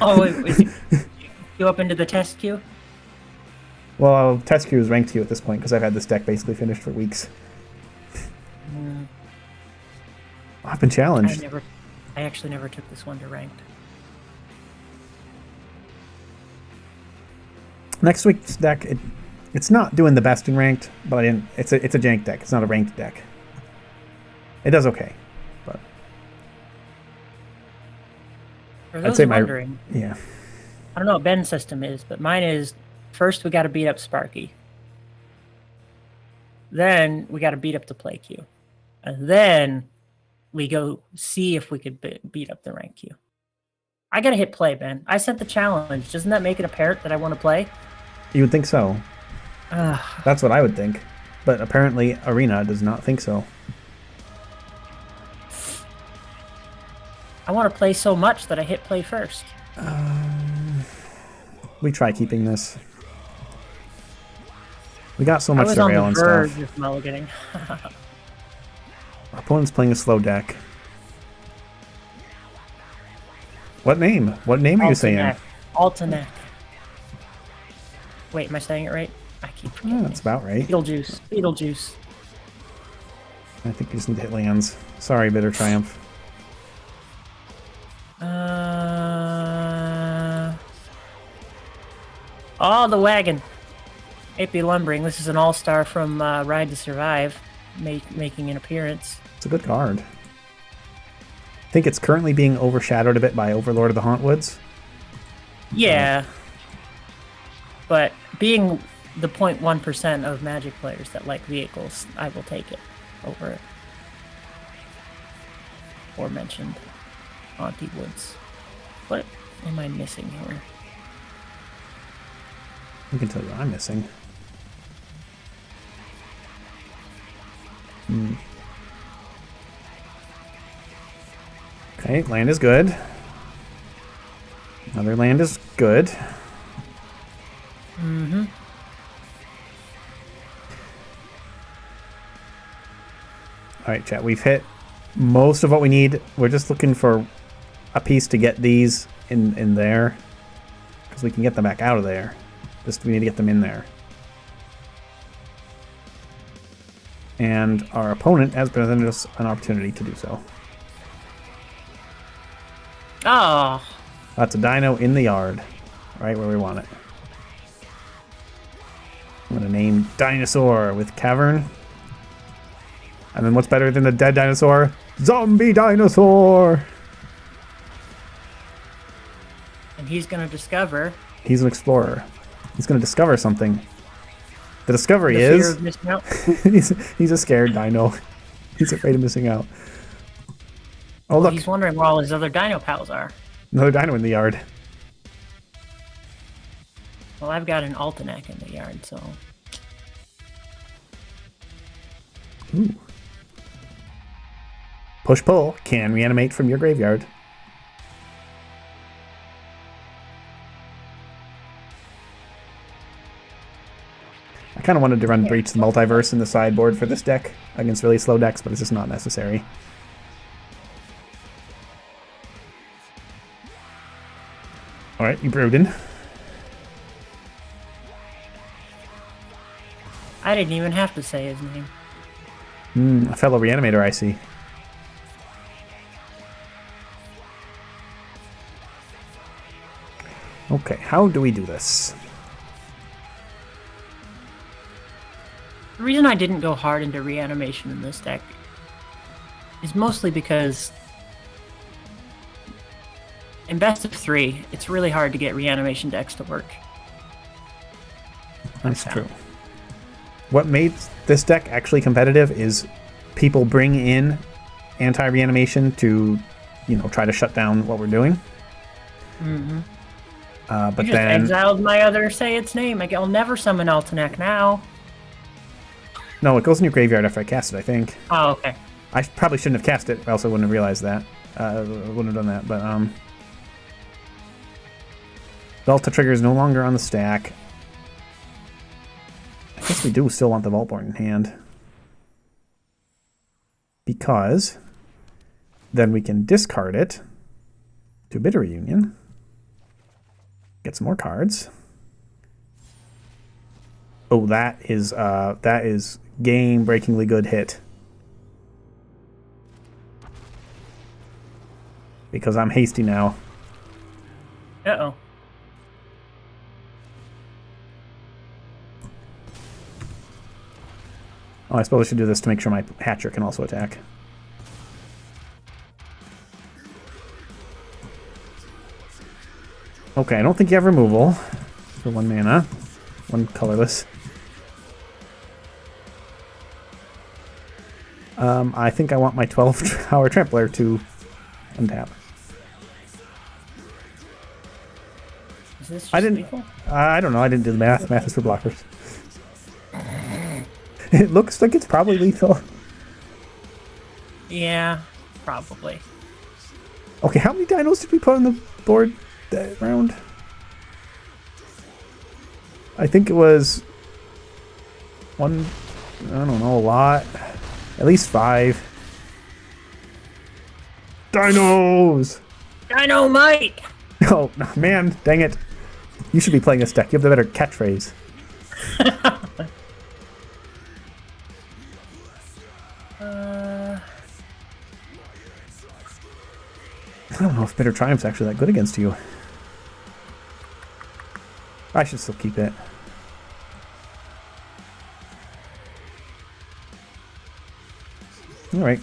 Oh, is you up into the test queue?
Well, test queue is ranked queue at this point because I've had this deck basically finished for weeks. I've been challenged.
I actually never took this one to ranked.
Next week's deck, it's not doing the best in ranked, but it's a jank deck. It's not a ranked deck. It does okay, but
for those
I'd say
wondering,
yeah.
I don't know what Ben's system is, but mine is first we got to beat up Sparky. Then we got to beat up the play queue, and then we go see if we could beat up the rank queue. I gotta hit play, Ben. I sent the challenge. Doesn't that make it apparent that I want to play?
You would think so. That's what I would think, but apparently Arena does not think so.
I want to play so much that I hit play first.
We try keeping this. We got so
I
much
was on
surveil
the
and
verge
stuff.
of mulliganing.
Our opponent's playing a slow deck. What name? What name are you saying?
Altanek. Wait, am I saying it right? I keep forgetting.
That's about right.
Beetlejuice. Beetlejuice.
I think we just need to hit lands. Sorry, Bitter Triumph.
Oh, the wagon. AP Lumbering. This is an all-star from Ride to Survive, making an appearance.
It's a good card. I think it's currently being overshadowed a bit by Overlord of the Hauntwoods.
Yeah. But being the 0.1% of Magic players that like vehicles, I will take it over it. Aforementioned Auntie Woods. What am I missing here?
I can tell you what I'm missing. Okay, land is good. Another land is good.
Mm-hmm.
Alright, chat, we've hit most of what we need. We're just looking for a piece to get these in there. Because we can get them back out of there. Just we need to get them in there. And our opponent has presented us an opportunity to do so.
Oh.
That's a dino in the yard. Right where we want it. I'm going to name Dinosaur with Cavern. And then what's better than a dead dinosaur? Zombie Dinosaur!
And he's going to discover...
He's an explorer. He's going to discover something. The discovery
the fear
is...
of missing out.
he's a scared dino. He's afraid of missing out. Oh, look.
He's wondering where all his other dino pals are.
Another dino in the yard.
Well, I've got an Altanek in the yard, so...
Ooh. Push-pull can reanimate from your graveyard. I kind of wanted to run Breach the Multiverse in the sideboard for this deck against really slow decks, but it's just not necessary. Alright, you brewed in.
I didn't even have to say his name.
A fellow reanimator, I see. Okay, how do we do this?
The reason I didn't go hard into reanimation in this deck is mostly because in best of 3, it's really hard to get reanimation decks to work.
That's true. What made this deck actually competitive is people bring in anti-reanimation to, you know, try to shut down what we're doing.
Mm-hmm.
But
you just
then
exiled my other say its name. I'll never summon Altanek now.
no, it goes in your graveyard after I cast it, I think.
Oh, okay.
I probably shouldn't have cast it, or else I wouldn't have realized that. Wouldn't have done that, but Delta trigger is no longer on the stack. I guess we do still want the Vaultborn in hand. Because then we can discard it to Bitter Reunion. Get some more cards. Oh, that is game-breakingly good hit. Because I'm hasty now.
Uh-oh.
Oh, I suppose I should do this to make sure my Hatcher can also attack. Okay, I don't think you have removal for 1 mana. 1 colorless. I think I want my 12-hour Trampler to untap.
Is this just
I didn't.
lethal?
I don't know. I didn't do the math. Math is for blockers. It looks like it's probably lethal.
Yeah, probably.
Okay, how many dinos did we put on the board that round? I think it was One, I don't know, a lot. At least 5. Dinos!
Dynamite!
Oh, man, dang it. You should be playing this deck. You have the better catchphrase. I don't know if Bitter Triumph's actually that good against you. I should still keep it. Alright.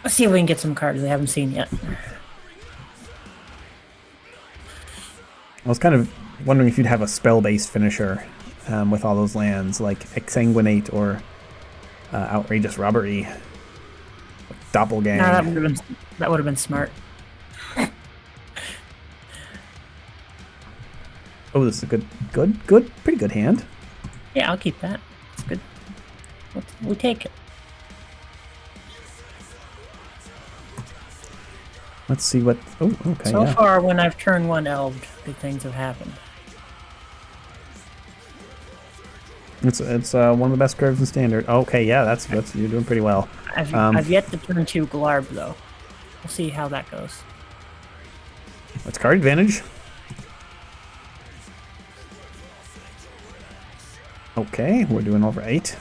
Let's see if we can get some cards I haven't seen yet.
I was kind of wondering if you'd have a spell-based finisher with all those lands, like Exsanguinate or Outrageous Robbery, Doppelgang.
No, that would have been smart.
Oh, this is a pretty good hand.
Yeah, I'll keep that. It's good. We take it.
Let's see what... Oh, okay,
So far, when I've turned 1 elved, good things have happened.
It's one of the best curves in Standard. Okay, yeah, that's you're doing pretty well.
I've yet to turn 2 Glarb, though. We'll see how that goes.
That's card advantage. Okay, we're doing over 8.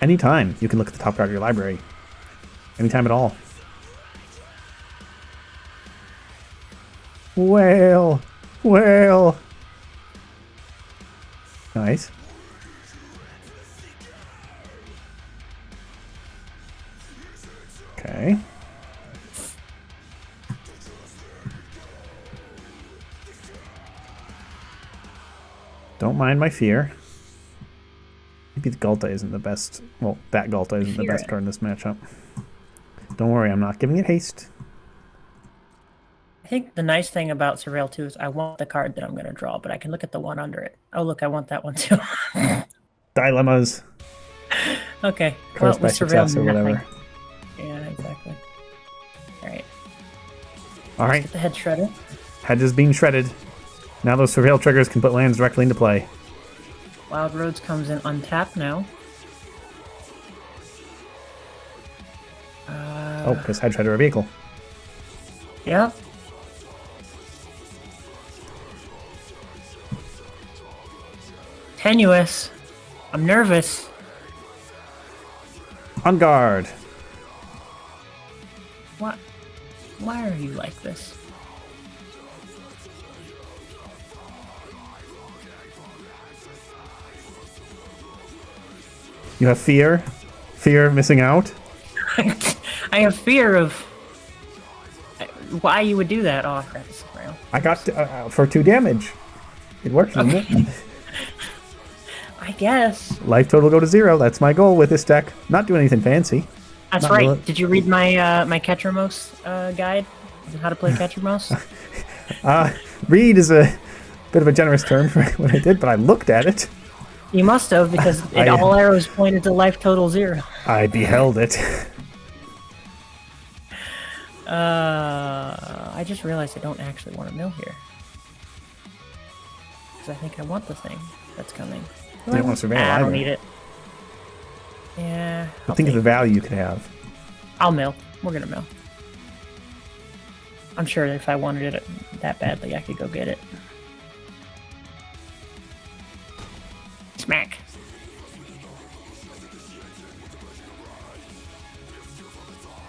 Anytime you can look at the top card of your library. Anytime at all. Whale! Whale! Nice. Okay. Don't mind my fear. Maybe the Gulta isn't the best. Well, that Gulta isn't the best card in this matchup. Don't worry, I'm not giving it haste.
I think the nice thing about Surveil 2 is I want the card that I'm going to draw, but I can look at the one under it. Oh, look, I want that one too.
Dilemmas.
Okay.
Curse by success or whatever.
Yeah, exactly. Alright.
Alright.
Get the head shredder.
Head is being shredded. Now those Surveil triggers can put lands directly into play.
Wild Roads comes in untapped now.
Oh, because head shredder a vehicle.
Yeah. Tenuous. I'm nervous.
On guard.
What? Why are you like this?
You have fear? Fear of missing out?
I have fear of why you would do that. Oh, crap, this is real.
I got for 2 damage. It worked, didn't it?
I guess.
Life total go to 0. That's my goal with this deck. Not doing anything fancy.
That's
Not
right.
really.
Did you read my my Catcher Mouse guide on how to play Catcher Mouse?
Read is a bit of a generous term for what I did, but I looked at it.
You must have, because all arrows pointed to life total 0.
I beheld it.
I just realized I don't actually want to mill here. Because I think I want the thing that's coming.
You don't want to surveil
I
either.
don't need it. Yeah.
But think of the value you could have.
I'll mill. We're gonna mill. I'm sure if I wanted it that badly, I could go get it. Smack.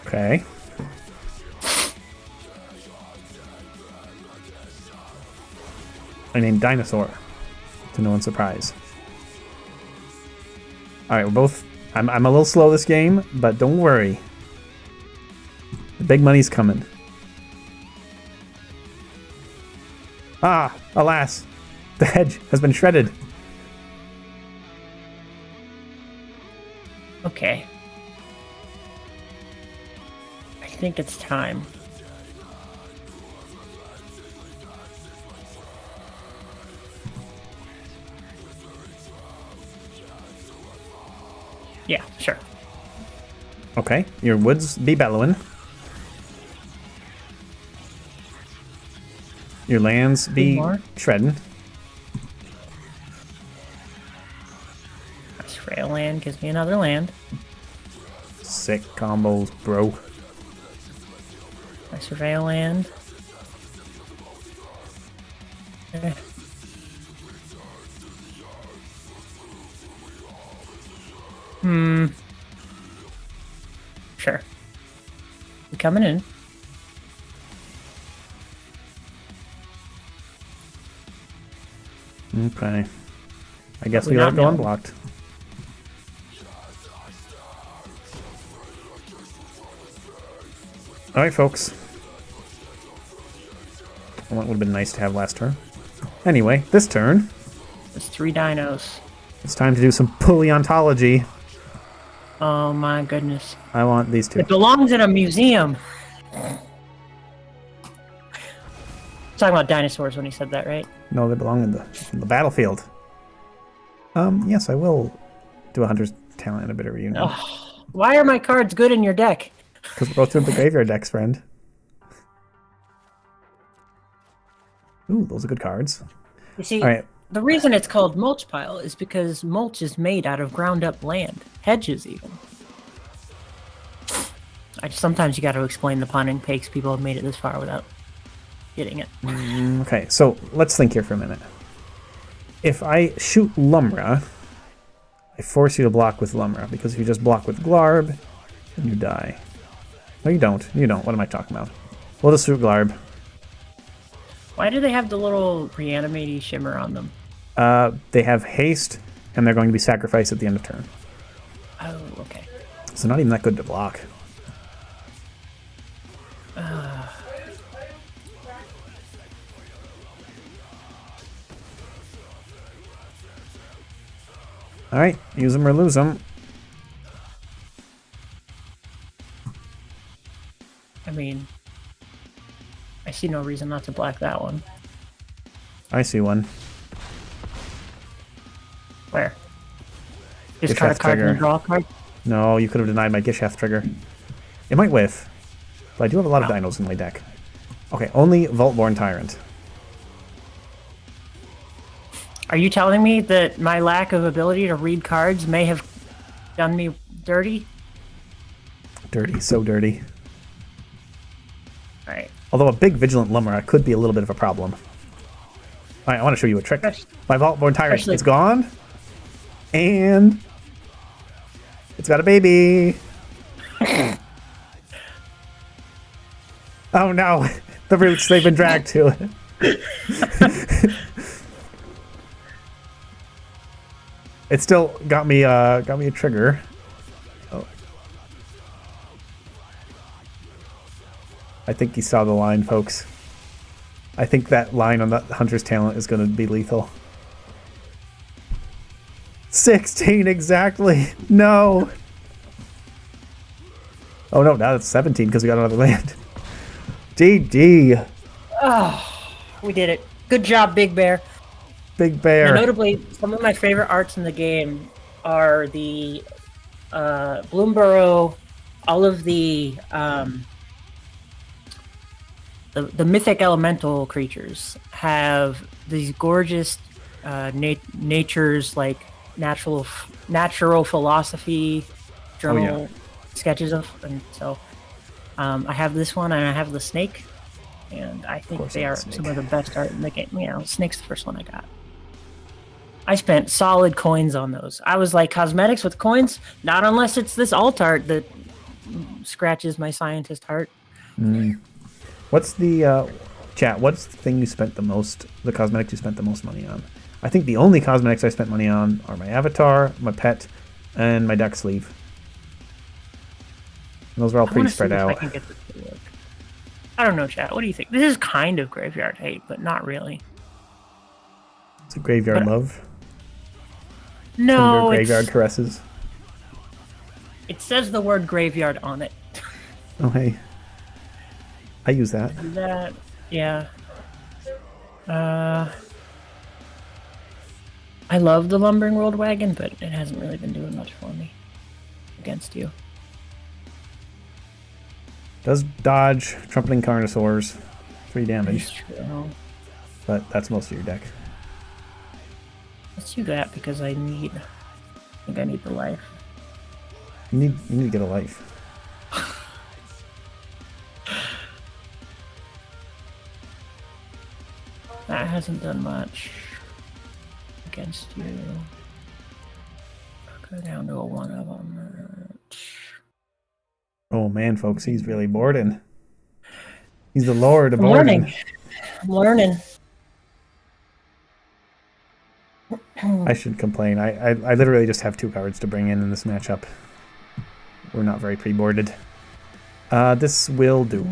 Okay. I named Dinosaur, to no one's surprise. All right, we're both... I'm a little slow this game, but don't worry. The big money's coming. Ah, alas. The hedge has been shredded.
Okay. I think it's time. Yeah, sure.
Okay, your woods be bellowing. Your lands be shredding.
Nice frail land gives me another land.
Sick combos, bro.
My surveil land. Okay. Sure. I'm coming in.
Okay. I guess
Probably
we let it
not
go
now.
unblocked. Alright, folks. Well, that would have been nice to have last turn. Anyway, this turn,
There's 3 dinos.
it's time to do some Pulleontology.
Oh my goodness.
I want these two.
It belongs in a museum. Talking about dinosaurs when he said that, right?
No, they belong in the battlefield. Yes, I will do a Hunter's Talent and a bit of reunion.
Oh, why are my cards good in your deck?
Because we're both doing the graveyard decks, friend. Ooh, those are good cards.
You see,
All right.
the reason it's called mulch pile is because mulch is made out of ground up land, hedges even. Sometimes you got to explain the pun in case people have made it this far without getting it.
Okay, so let's think here for a minute. If I shoot Lumra, I force you to block with Lumra, because if you just block with Glarb, then you die. No, you don't. You don't. What am I talking about? We'll just shoot Glarb.
Why do they have the little reanimating shimmer on them?
They have haste, and they're going to be sacrificed at the end of turn.
Oh, okay.
So not even that good to block. Alright, use them or lose them.
I mean, I see no reason not to black that one.
I see one.
Where? Just cut a
Gishath
card
trigger.
and draw a card?
No, you could have denied my Gishath trigger. It might whiff, but I do have a lot of dinos in my deck. Okay, only Vaultborn Tyrant.
Are you telling me that my lack of ability to read cards may have done me dirty?
Dirty, so dirty.
Alright.
Although a big Vigilant Lumra could be a little bit of a problem. Alright, I want to show you a trick. My Vaultborn Tyrant,
Especially-
it's gone. And it's got a baby. Oh no, the roots, they've been dragged to it. It still got me a trigger. Oh. I think you saw the line, folks. I think that line on that Hunter's Talent is going to be lethal. 16 exactly. No. Oh no, now it's 17 because we got another land. GG.
Oh, we did it. Good job, Big Bear.
Big Bear.
Now, notably, some of my favorite arts in the game are the Bloomborough, all of the mythic elemental creatures have these gorgeous nature's like natural philosophy journal sketches of, and so I have this one and I have the snake, and I think they are some of the best art in the game. You know, snake's the first one I got. I spent solid coins on those. I was like, cosmetics with coins? Not unless it's this alt art that scratches my scientist heart.
What's the chat? What's the thing you spent the most? The cosmetics you spent the most money on? I think the only cosmetics I spent money on are my avatar, my pet, and my deck sleeve. And those are all pretty spread out.
I can get this to work. I don't know, chat. What do you think? This is kind of graveyard hate, but not really.
It's a graveyard love.
No,
Graveyard caresses.
It says the word graveyard on it.
Oh, hey. I use that.
That, yeah. I love the Lumbering World Wagon, but it hasn't really been doing much for me against you.
Does dodge Trumpeting Carnosaurs. 3 damage.
True.
But that's most of your deck.
Let's do that because I think I need the life.
You need to get a life.
That hasn't done much against you. I'll go down to a 1 of them.
Oh man, folks, he's really boarding. He's the lord of boarding.
I'm learning.
I should complain. I literally just have 2 cards to bring in this matchup. We're not very pre-boarded. This will do.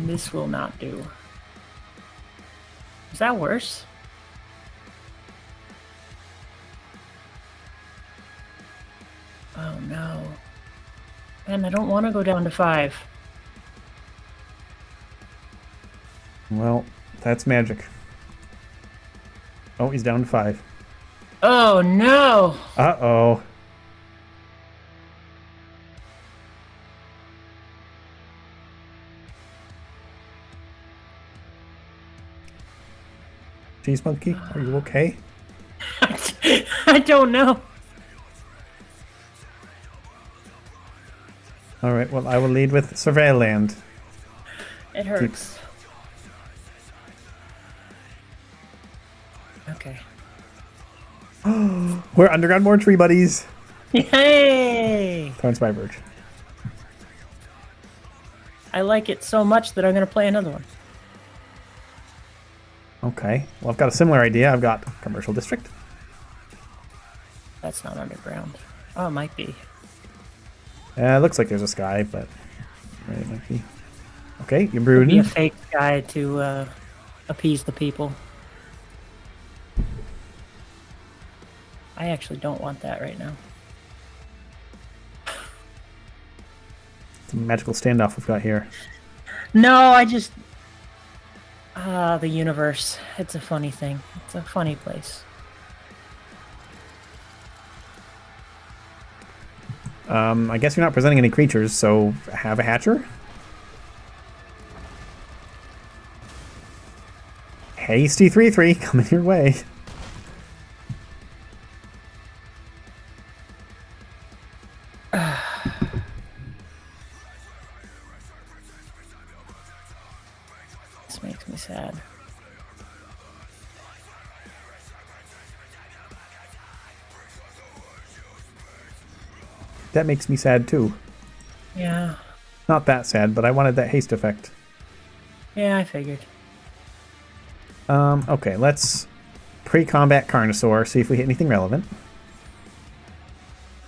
This will not do. Is that worse? Oh no. And I don't want to go down to 5.
Well, that's magic. Oh, he's down to 5.
Oh no!
Uh-oh. Cheese Monkey, are you okay?
I don't know.
All right, well, I will lead with Surveilland.
It hurts. Okay.
We're Underground More Tree Buddies.
Yay!
Thorns by Verge.
I like it so much that I'm going to play another one.
Okay, well, I've got a similar idea. I've got Commercial District.
That's not underground. Oh, it might be.
It looks like there's a sky, but it might be. Okay, you're
It'd
brooding.
be a fake guy to appease the people. I actually don't want that right now.
It's a magical standoff we've got here.
No, I just... the universe. It's a funny thing. It's a funny place.
I guess you're not presenting any creatures, so have a Hatcher. Hasty 3/3 coming your way.
This makes me sad.
That makes me sad too.
Yeah.
Not that sad, but I wanted that haste effect.
Yeah, I figured.
Okay, let's pre-combat Carnosaur, see if we hit anything relevant.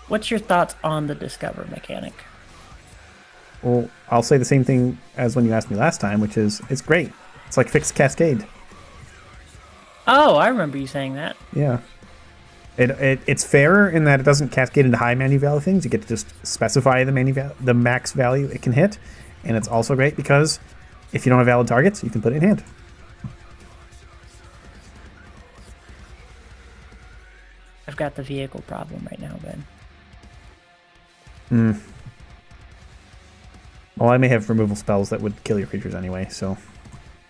What's your thoughts on the Discover mechanic?
Well, I'll say the same thing as when you asked me last time, which is, it's great. It's like Fixed Cascade.
Oh, I remember you saying that.
Yeah. It's fairer in that it doesn't cascade into high manu value things. You get to just specify the max value it can hit. And it's also great because if you don't have valid targets, you can put it in hand.
I've got the vehicle problem right now, Ben.
Well, I may have removal spells that would kill your creatures anyway, so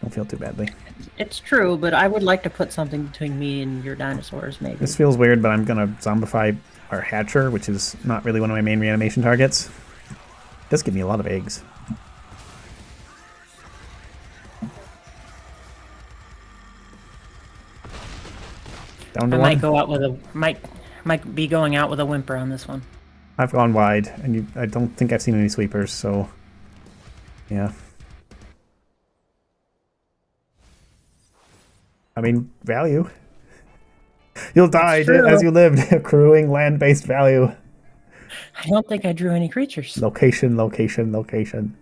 don't feel too badly.
It's true, but I would like to put something between me and your dinosaurs, maybe.
This feels weird, but I'm going to zombify our Hatcher, which is not really one of my main reanimation targets. It does give me a lot of eggs. Down to
I
one.
might go out with a might be going out with a whimper on this one.
I've gone wide, and I don't think I've seen any sweepers, so yeah. I mean, value. You'll die as you lived, accruing land-based value.
I don't think I drew any creatures.
Location, location, location.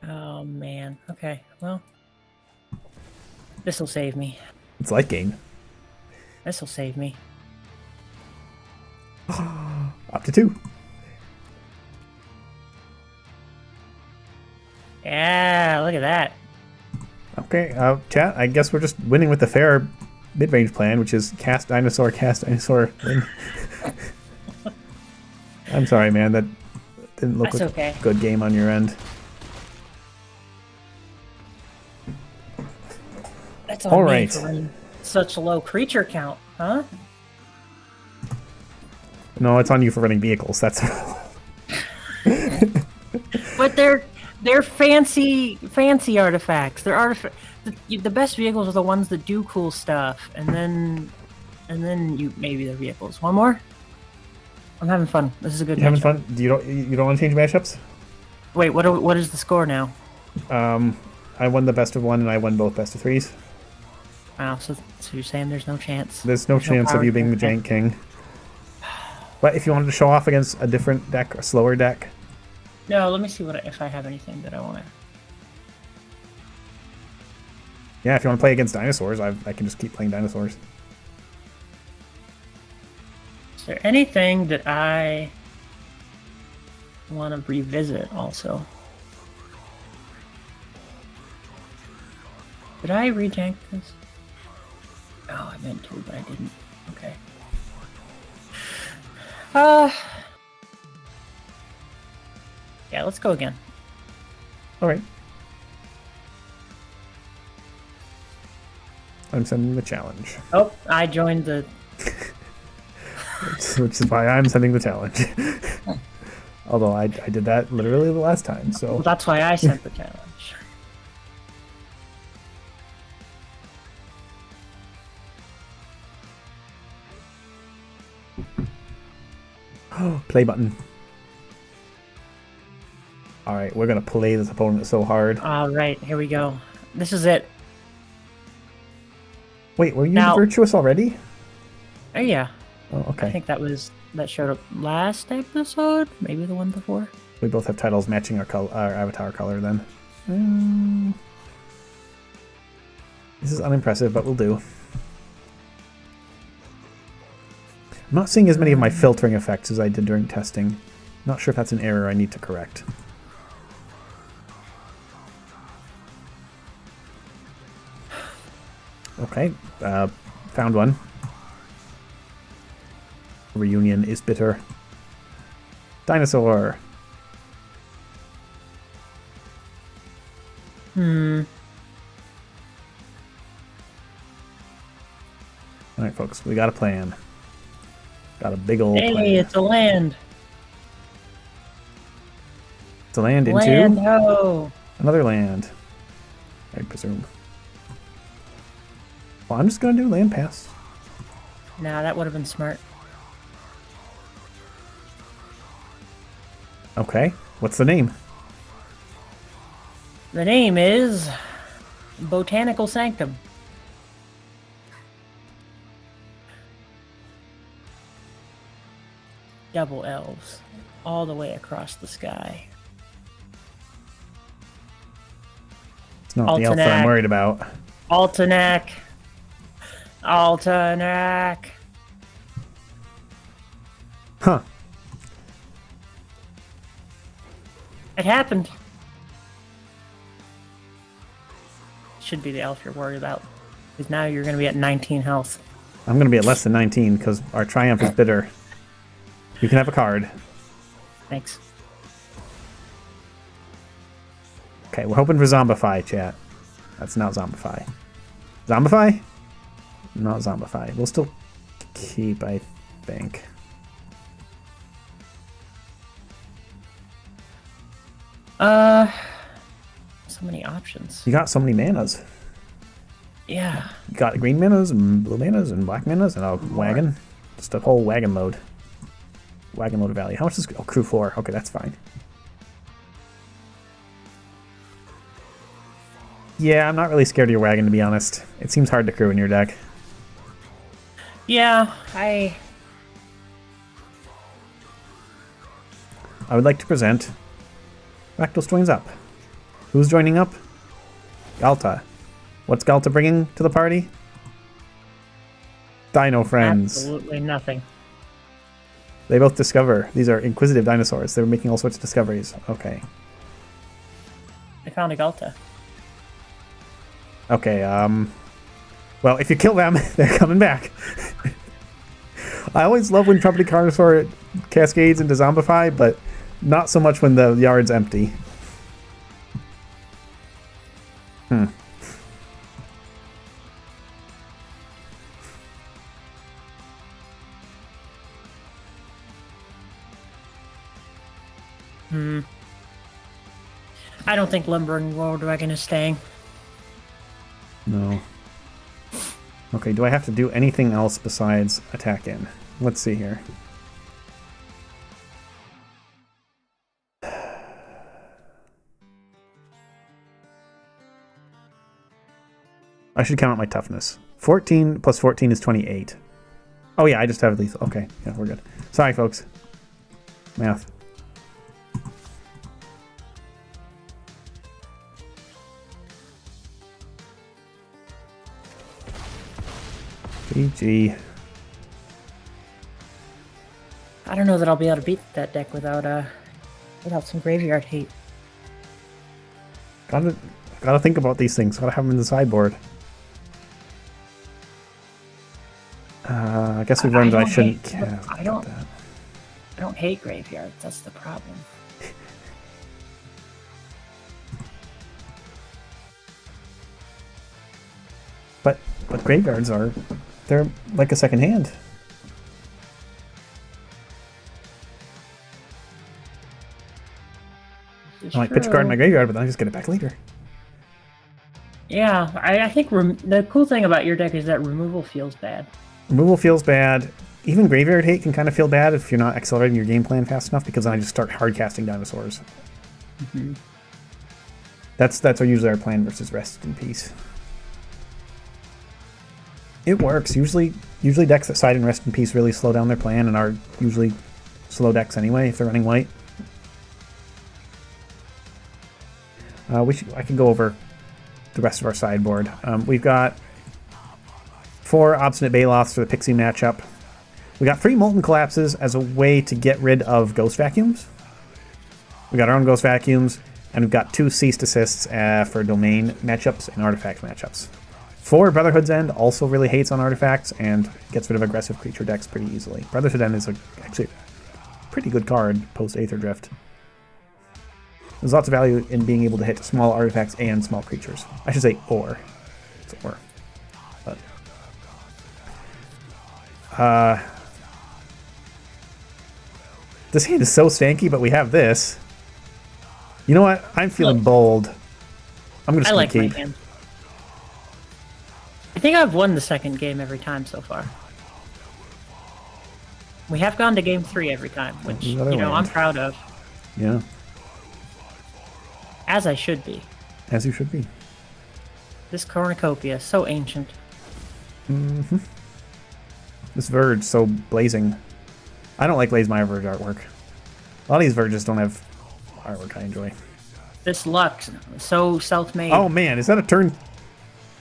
Oh, man. Okay, well. This'll save me.
It's light gain.
This'll save me.
Up to 2.
Yeah, look at that.
Okay, chat, I guess we're just winning with the fair mid-range plan, which is cast dinosaur, win. I'm sorry, man, that didn't look
That's
like
okay.
a good game on your end.
That's
All
on me
right.
for running such a low creature count, huh?
No, it's on you for running vehicles, that's...
But they're fancy artifacts. They're the best vehicles are the ones that do cool stuff, and then you maybe the vehicles. One more. I'm having fun. This is a good.
You having fun? You don't want to change matchups?
Wait, what is the score now?
I won the best of one, and I won both best of threes.
Wow, so you're saying there's no chance?
There's no chance of you being the Jank King. But if you wanted to show off against a different deck, a slower deck.
No, let me see if I have anything that I want to.
Yeah, if you want to play against dinosaurs, I can just keep playing dinosaurs.
Is there anything that I want to revisit also? Did I rejank this? Oh, I meant to, but I didn't. Okay. Yeah, let's go again.
All right. I'm sending the challenge.
Oh, I joined the...
Which is why I'm sending the challenge. Although I did that literally the last time, so...
Well, that's why I sent the challenge.
Play button. Alright, we're gonna play this opponent so hard.
Alright, here we go. This is it.
Wait, were you
Now-
virtuous already?
Oh, yeah.
Oh,
I
okay.
think that showed up last episode, maybe the one before.
We both have titles matching our avatar color then. This is unimpressive, but we'll do. I'm not seeing as many of my filtering effects as I did during testing. Not sure if that's an error I need to correct. Okay, found one. Reunion is bitter. Dinosaur. Alright, folks, we got a plan. Got a big old plan.
Hey, it's a land.
It's a land into
Land ho.
another land, I presume. Well, I'm just going to do land pass.
Nah, that would have been smart.
Okay, what's the name?
The name is Botanical Sanctum. Double elves, all the way across the sky.
It's not the elf that I'm
Altenac.
worried about.
Altenac. Altenac.
Huh.
It happened. Should be the elf you're worried about. Because now you're going to be at 19 health.
I'm going to be at less than 19 because our triumph is bitter. You can have a card.
Thanks.
Okay, we're hoping for Zombify, chat. That's not Zombify. Zombify? Not Zombify. We'll still keep, I think.
So many options.
You got so many manas.
Yeah.
You got green manas and blue manas and black manas and a wagon. Just a whole wagon load. Wagon load of value. How much is... Oh, crew 4. Okay, that's fine. Yeah, I'm not really scared of your wagon, to be honest. It seems hard to crew in your deck.
Yeah,
I would like to present Rakdos joins up. Who's joining up? Galta. What's Galta bringing to the party? Dino friends.
absolutely nothing.
They both discover. These are inquisitive dinosaurs. They're making all sorts of discoveries. Okay.
I found a Galta.
Okay, well, if you kill them, they're coming back. I always love when Trumpeting Carnosaur cascades into Zombify, but not so much when the yard's empty.
I don't think Lumbering War Dragon is staying.
No. Okay, do I have to do anything else besides attack in? Let's see here. I should count out my toughness. 14 plus 14 is 28. Oh yeah, I just have lethal. Okay, yeah, we're good. Sorry, folks. Math. GG.
I don't know that I'll be able to beat that deck without some graveyard hate.
Gotta think about these things. Gotta have them in the sideboard. I guess we've learned I shouldn't care about that.
I don't hate graveyards. That's the problem.
But graveyards they're like a second hand. I might pitch guard in my graveyard, but then I just get it back later.
Yeah, I think the cool thing about your deck is that removal feels bad.
Removal feels bad. Even graveyard hate can kind of feel bad if you're not accelerating your game plan fast enough, because then I just start hard casting dinosaurs.
Mm-hmm.
That's usually our plan versus Rest in Peace. It works. Usually decks that side in Rest in Peace really slow down their plan and are usually slow decks anyway if they're running white. I can go over the rest of our sideboard. We've got 4 Obstinate Baloths for the Pixie matchup. We got 3 Molten Collapses as a way to get rid of Ghost Vacuums. We got our own Ghost Vacuums, and we've got 2 Cease Desists for Domain matchups and Artifact matchups. 4 Brotherhood's End also really hates on artifacts and gets rid of aggressive creature decks pretty easily. Brotherhood's End is actually a pretty good card post Aether Drift. There's lots of value in being able to hit small artifacts and small creatures. I should say or. It's or. But, this hand is so stanky, but we have this. You know what? I'm feeling bold. I'm just going to keep.
My hand. I think I've won the second game every time so far. We have gone to game 3 every time, which, I'm proud of.
Yeah.
As I should be.
As you should be.
This cornucopia, so ancient.
Mm-hmm. This Verge, so blazing. I don't like Blaze Meyer Verge artwork. A lot of these Verges don't have artwork I enjoy.
This luck, so self-made.
Oh man, is that a turn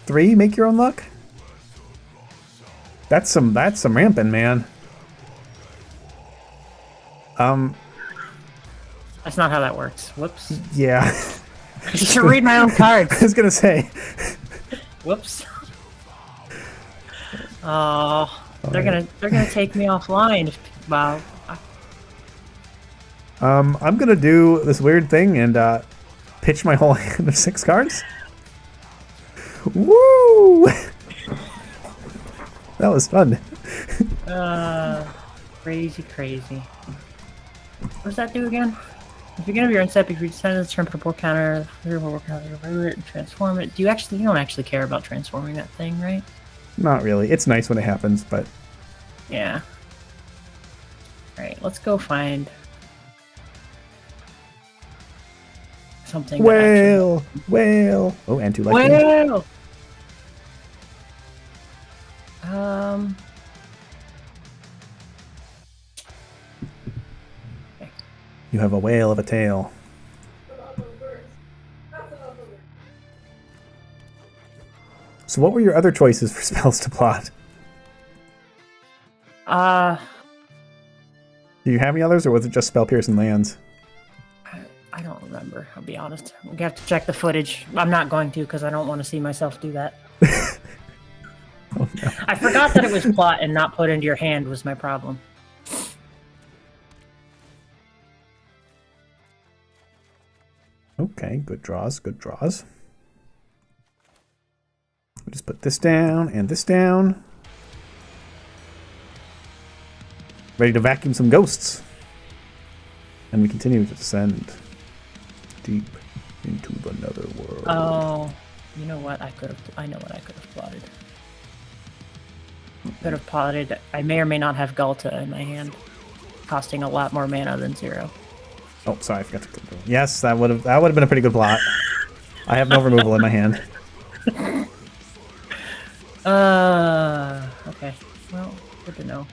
3 make your own luck? That's some ramping, man.
That's not how that works. Whoops.
Yeah.
I should read my own cards.
I was gonna say.
Whoops. Oh, they're gonna take me offline. Wow.
I'm gonna do this weird thing and pitch my whole hand of 6 cards. Woo! That was fun.
Crazy. What does that do again? If you're gonna be your step, if you send this turn, put a board counter, and transform it. You don't actually care about transforming that thing, right?
Not really. It's nice when it happens, but
yeah. All right, let's go find something.
Whale. Oh, and 2 life.
Whale.
You have a whale of a tail. So what were your other choices for spells to plot? Do you have any others, or was it just Spell Pierce and Lands?
I don't remember. I'll be honest. We have to check the footage. I'm not going to because I don't want to see myself do that.
Oh, no.
I forgot that it was plot and not put into your hand was my problem.
Okay, good draws, good draws. We'll just put this down and this down. Ready to vacuum some ghosts. And we continue to descend deep into another world.
Oh, you know what? I know what I could have plotted. Could have plotted. I may or may not have Galta in my hand, costing a lot more mana than 0.
Oh, sorry, I forgot to put. Yes, that would have been a pretty good plot. I have no removal in my hand.
Okay. Well, good to know.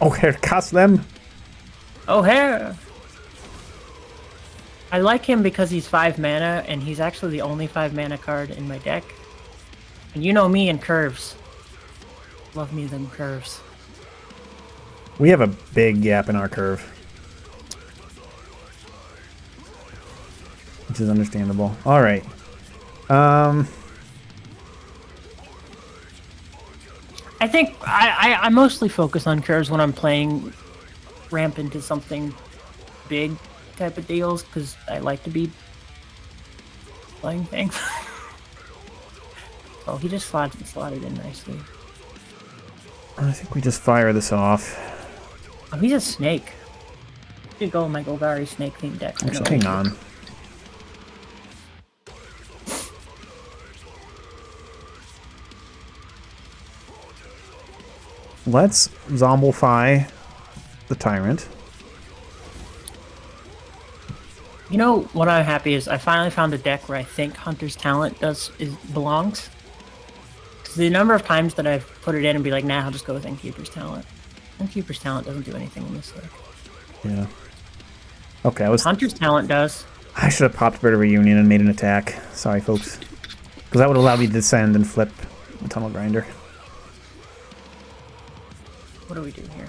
Oh, here, cast them.
Oh, here. I like him because he's 5 mana, and he's actually the only 5 mana card in my deck. And you know me and curves. Love me them curves.
We have a big gap in our curve, which is understandable. All right.
I think I mostly focus on curves when I'm playing ramp into something big type of deals because I like to be playing things. Oh, he just slotted in nicely.
I think we just fire this off.
Oh, he's a snake. I could go with my Golgari snake themed deck.
Actually, hang on. Let's zombify the tyrant.
You know what I'm happy is I finally found a deck where I think Hunter's Talent belongs. Because the number of times that I've put it in and be like, nah, I'll just go with Innkeeper's Talent. Innkeeper's Talent doesn't do anything in this deck.
Yeah. Okay,
Hunter's Talent does.
I should have popped Bird of Reunion and made an attack. Sorry, folks. Because that would allow me to descend and flip the Tunnel Grinder.
What do we do here?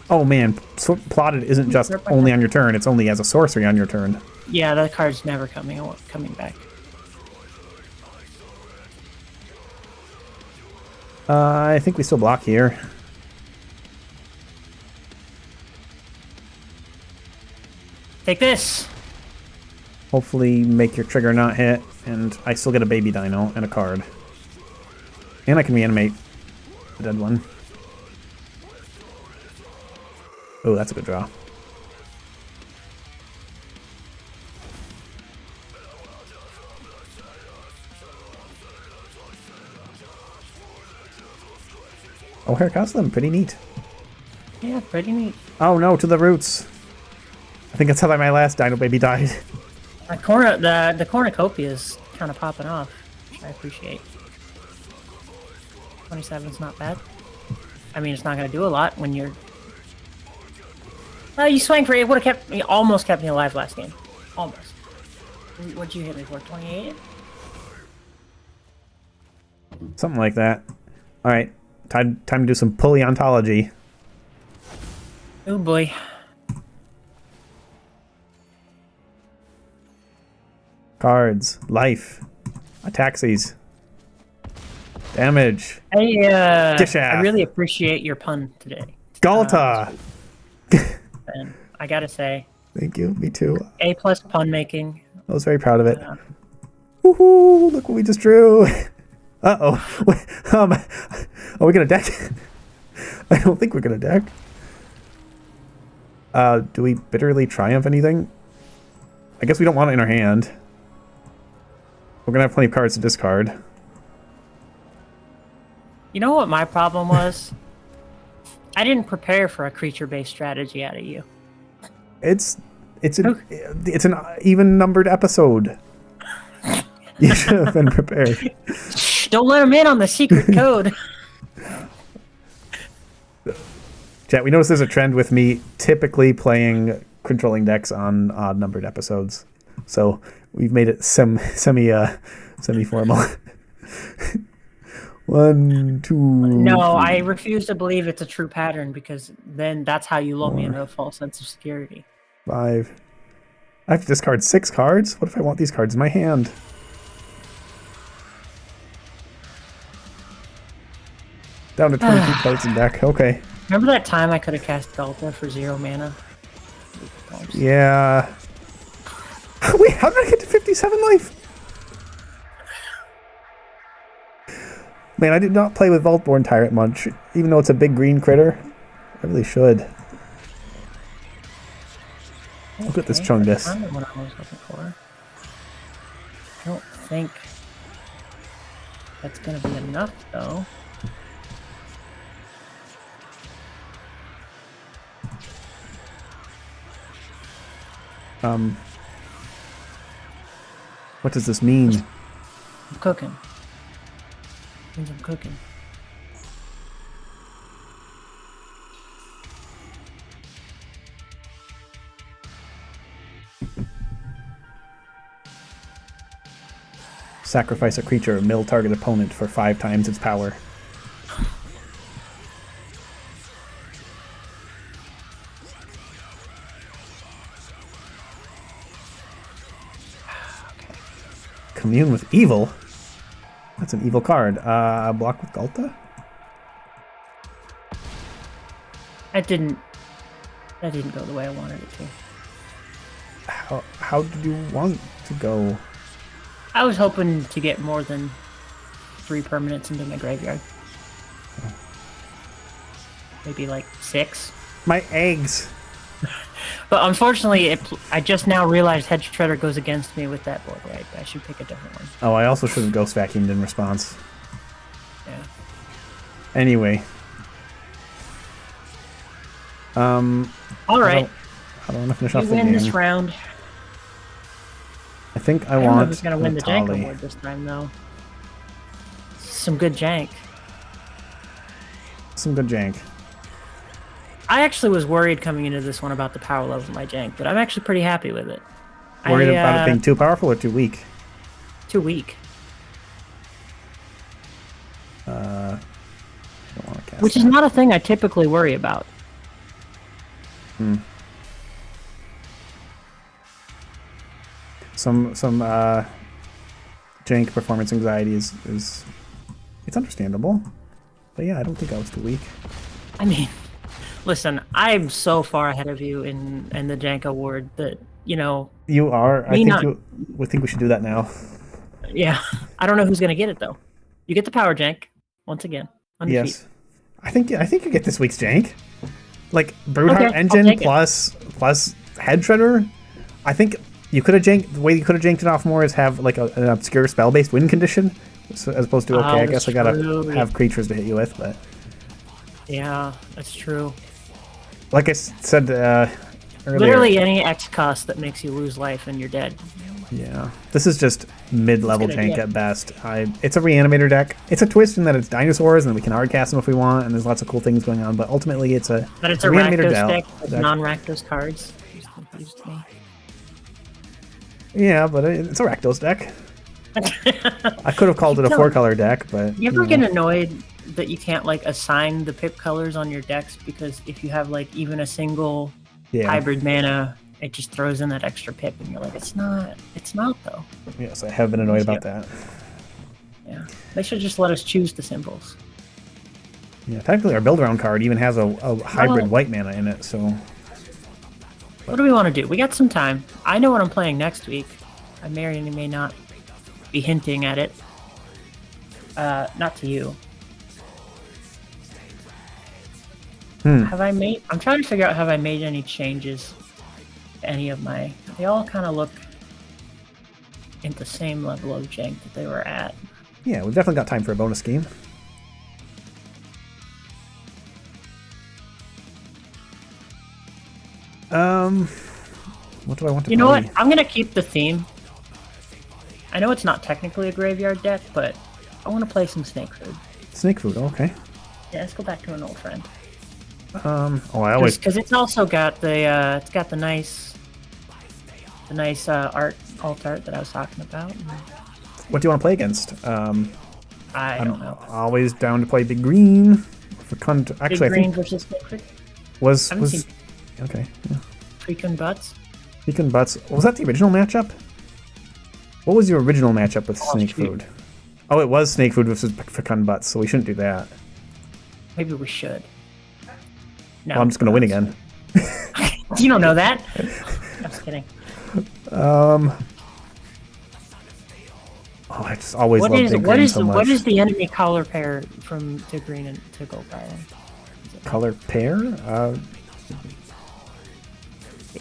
Oh man, plotted isn't just only on your turn, it's only as a sorcery on your turn.
Yeah, that card's never coming back.
I think we still block here.
Take this!
Hopefully make your trigger not hit, and I still get a baby dino and a card. And I can reanimate the dead one. Oh, that's a good draw. Oh, hair custom, pretty neat.
Yeah, pretty neat.
Oh no, to the roots. I think that's how my last dino baby died.
The cornucopia is kind of popping off, which I appreciate. 27's not bad. I mean, it's not going to do a lot when you're... you swang for 8. Would have kept me, almost kept me alive last game. Almost. What'd you hit me for? 28?
Something like that. All right, time to do some Pulleontology.
Oh boy.
Cards, life, ataxies, damage.
I really appreciate your pun today.
Galta.
And I gotta say,
Thank you. Me too.
A+ pun making.
I was very proud of it. Woohoo! Look what we just drew. Uh-oh. Are we gonna deck? I don't think we're gonna deck. Do we bitterly triumph anything? I guess we don't want it in our hand. We're gonna have plenty of cards to discard.
You know what my problem was? I didn't prepare for a creature-based strategy out of you.
It's an even numbered episode. You should have been prepared.
Don't let him in on the secret code.
Chat, we notice there's a trend with me typically playing controlling decks on odd numbered episodes. So we've made it semi Semi-formal. 1, 2.
No,
3,
I refuse to believe it's a true pattern because then that's how you lull me into a false sense of security.
5. I have to discard 6 cards? What if I want these cards in my hand? Down to 22 cards in deck. Okay.
Remember that time I could have cast Delta for 0 mana?
Yeah. Wait, how did I get to 57 life? Man, I did not play with Vaultborn Tyrant much, even though it's a big green critter. I really should. Look at this Chungus.
That's what I was looking for. I don't think that's going to be enough, though.
What does this mean?
I'm cooking. Means I'm cooking.
Sacrifice a creature, mill target opponent for 5 times its power. Commune with evil? That's an evil card. Block with Ghalta?
That didn't go the way I wanted it to.
How did you want to go?
I was hoping to get more than 3 permanents into my graveyard. Maybe like 6.
My eggs!
But unfortunately, I just now realized Hedge Treader goes against me with that board, right? I should pick a different one.
Oh, I also should have Ghost Vacuumed in response.
Yeah.
Anyway.
All right.
I don't want to finish
We
off the
win
game.
this round.
I think I
don't know
want
who's going to win the Jank
Natali.
Award this time, though. Some good Jank.
Some good jank.
I actually was worried coming into this one about the power level of my Jank, but I'm actually pretty happy with it.
Worried about it being too powerful or too weak?
Too weak.
Don't want to cast
Which is not a thing I typically worry about.
Some jank performance anxiety is it's understandable. But yeah, I don't think I was too weak.
I mean, listen, I'm so far ahead of you in the Jank Award that, you know...
You are. I think we should do that now.
Yeah. I don't know who's going to get it, though. You get the power Jank, once again. Undefeated.
Yes. I think you get this week's jank. Like, Broodheart
Okay,
Engine plus Head Shredder. I think you could have janked... The way you could have janked it off more is have, like, an obscure spell-based win condition. So, as opposed to, okay, I guess I gotta have creatures to hit you with, but...
Yeah, that's true.
Like I said earlier...
Literally any X cost that makes you lose life and you're dead.
Yeah. This is just mid-level
Good
jank
idea.
at best. It's a reanimator deck. It's a twist in that it's dinosaurs and we can hard cast them if we want, and there's lots of cool things going on, but ultimately it's a
But it's a
reanimator
Rakdos deck with
deck.
non-Rakdos cards. Just confused me.
Yeah, but it's a Rakdos deck. I could have called it a
Tell me.
4-color deck, but...
You ever get annoyed that you can't, like, assign the pip colors on your decks because if you have, like, even a single hybrid mana, it just throws in that extra pip and you're like, it's not though.
Yes, I have been annoyed about that.
Yeah. They should just let us choose the symbols.
Yeah, technically our build-around card even has a hybrid
Well-
white mana in it, so...
What do we want to do? We got some time. I know what I'm playing next week. I may or may not be hinting at it. Not to you. Have I made... I'm trying to figure out, have I made any changes to any of my... They all kind of look at the same level of jank that they were at.
Yeah, we've definitely got time for a bonus scheme. What do I want to play?
You know what? I'm going to keep the theme. I know it's not technically a graveyard deck, but I want to play some Snake Food.
Snake Food, okay.
Yeah, let's go back to an old friend.
I always...
Because it's also got the nice alt art that I was talking about.
what do you want to play against?
I don't know.
Always down to play big green. Actually,
Big green versus Snake
was
seen
okay. Yeah.
Freaking Butts.
Pecan Butts. Was that the original matchup? What was your original matchup with Snake Food? Oh, it was Snake Food versus Pecan Butts, so we shouldn't do that.
Maybe we should. No,
Well, I'm just gonna win again.
You don't know that. I'm just kidding.
Oh, I just always love big green so much.
What is the enemy color pair from to green and to gold island?
Color pair?
The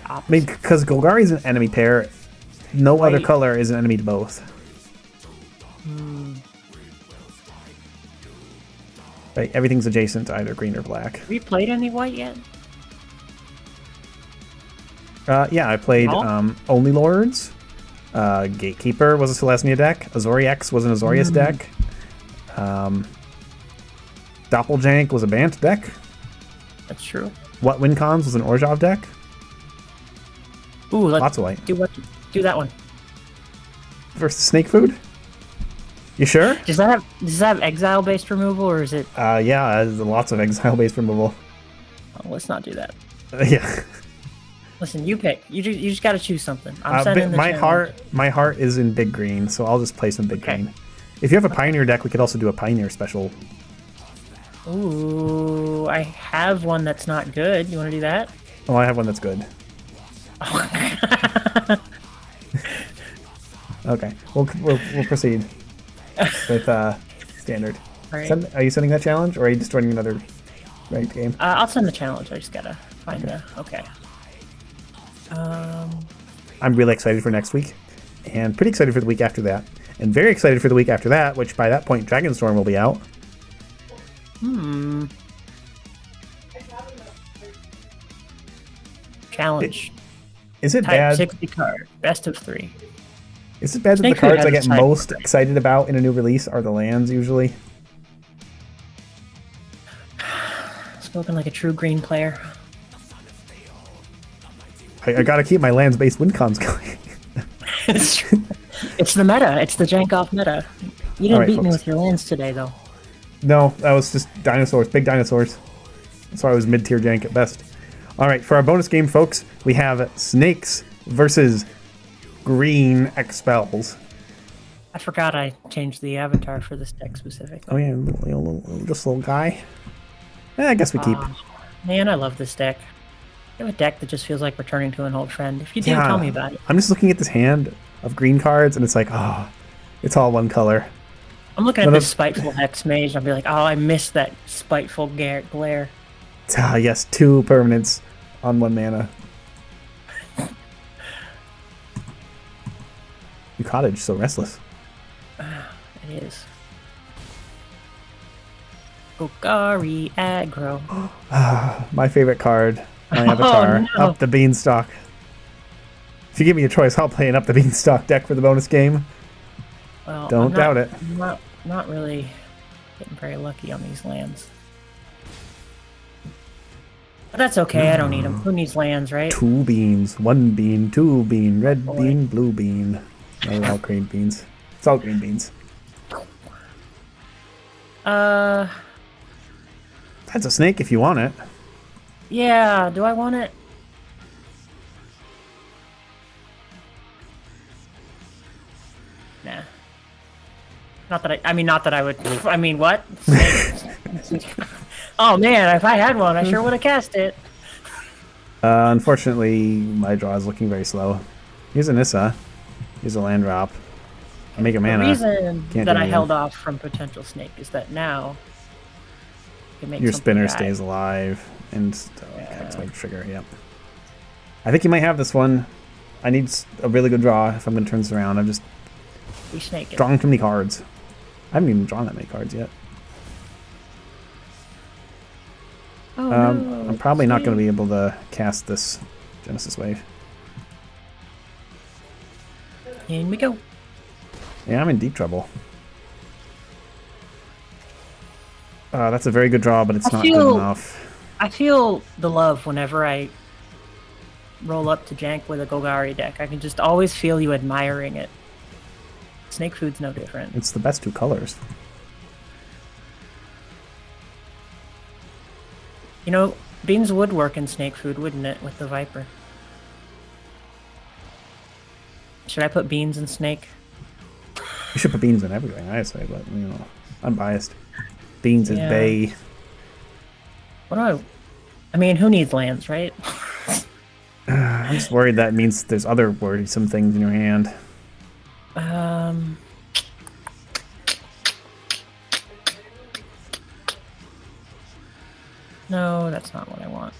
I
opposite.
mean, because Golgari is an enemy pair, no other color is an enemy to both. Right, everything's adjacent to either green or black.
Have you played any white yet?
Yeah, I played Only Lords. Gatekeeper was a Selesnya deck. Azori X was an Azorius deck. Doppeljank was a Bant deck.
That's true.
What Wincons was an Orzhov deck.
Ooh,
Lots of white.
Do that one.
Versus Snake Food? You sure?
Does that have exile based removal or is it?
Yeah, lots of exile-based removal.
Oh, let's not do that.
Yeah.
Listen, you pick. You just got to choose something. I'm sending the
my
challenge.
heart is in big green, so I'll just play some big green. If you have a Pioneer deck, we could also do a Pioneer special.
Ooh, I have one that's not good. You want to do that?
Oh, I have one that's good. Okay, we'll proceed with Standard.
All right.
Are you sending that challenge, or are you just joining another ranked game?
I'll send the challenge. I just gotta find the. Okay.
I'm really excited for next week, and pretty excited for the week after that, and very excited for the week after that, which by that point Dragonstorm will be out.
Challenge.
Is it
Type
bad?
60 card. Best of 3.
Is it bad that the
Snake Food
cards I
has
get
a type.
most excited about in a new release are the lands usually?
Spoken like a true green player.
I gotta keep my lands-based Wincons going.
It's the meta. It's the Jank-Off meta. You didn't
Alright,
beat me
folks.
with your lands today, though.
No, that was just dinosaurs, big dinosaurs. That's why I was mid-tier jank at best. Alright, for our bonus game, folks, we have Snakes versus Green Expels.
I forgot I changed the avatar for this deck specifically.
Oh yeah, this little guy. I guess we keep.
Man, I love this deck. You have a deck that just feels like returning to an old friend. If you do,
Yeah.
tell me about it.
I'm just looking at this hand of green cards, and it's like, oh, it's all one color.
I'm looking at
No,
this
no.
Spiteful Hex Mage, and I'll be like, oh, I missed that Spiteful Glare.
Ah, yes, 2 permanents on 1 mana. You cottage, so restless.
It is. Golgari aggro.
My favorite card, my avatar,
no.
Up the Beanstalk. If you give me a choice, I'll play an Up the Beanstalk deck for the bonus game.
Well,
Don't doubt it.
I'm not really getting very lucky on these lands. But that's okay, I don't need them. Who needs lands, right?
2 beans, 1 bean, 2 bean, red bean, blue bean. No, they're all green beans. It's all green beans. That's a snake if you want it.
Yeah, do I want it? Nah. Not that I would. I mean, what? Oh man, if I had one, I sure would have cast it.
Unfortunately, my draw is looking very slow. Here's a Nissa. Here's a land drop. I make a mana.
The reason
Can't
that
do
I
anything.
held off from potential snake is that now I can make
Your
something
spinner
die.
stays alive and that's my trigger. Yep. I think you might have this one. I need a really good draw if I'm going to turn this around. I'm just
We snake it.
drawing too many cards. I haven't even drawn that many cards yet.
Oh, no,
I'm probably not going to
snake.
be able to cast this Genesis Wave.
In we go.
Yeah, I'm in deep trouble. That's a very good draw, but it's not good enough.
I feel the love whenever I roll up to Jank with a Golgari deck. I can just always feel you admiring it. Snake food's no different.
It's the best two colors.
You know, beans would work in snake food, wouldn't it, with the viper? Should I put beans in snake?
You should put beans in everything, I say, but, you know, unbiased. Beans is
Yeah.
bay.
What do I mean, who needs lands, right?
I'm just worried that means there's other worrisome things in your hand.
No, that's not what I want.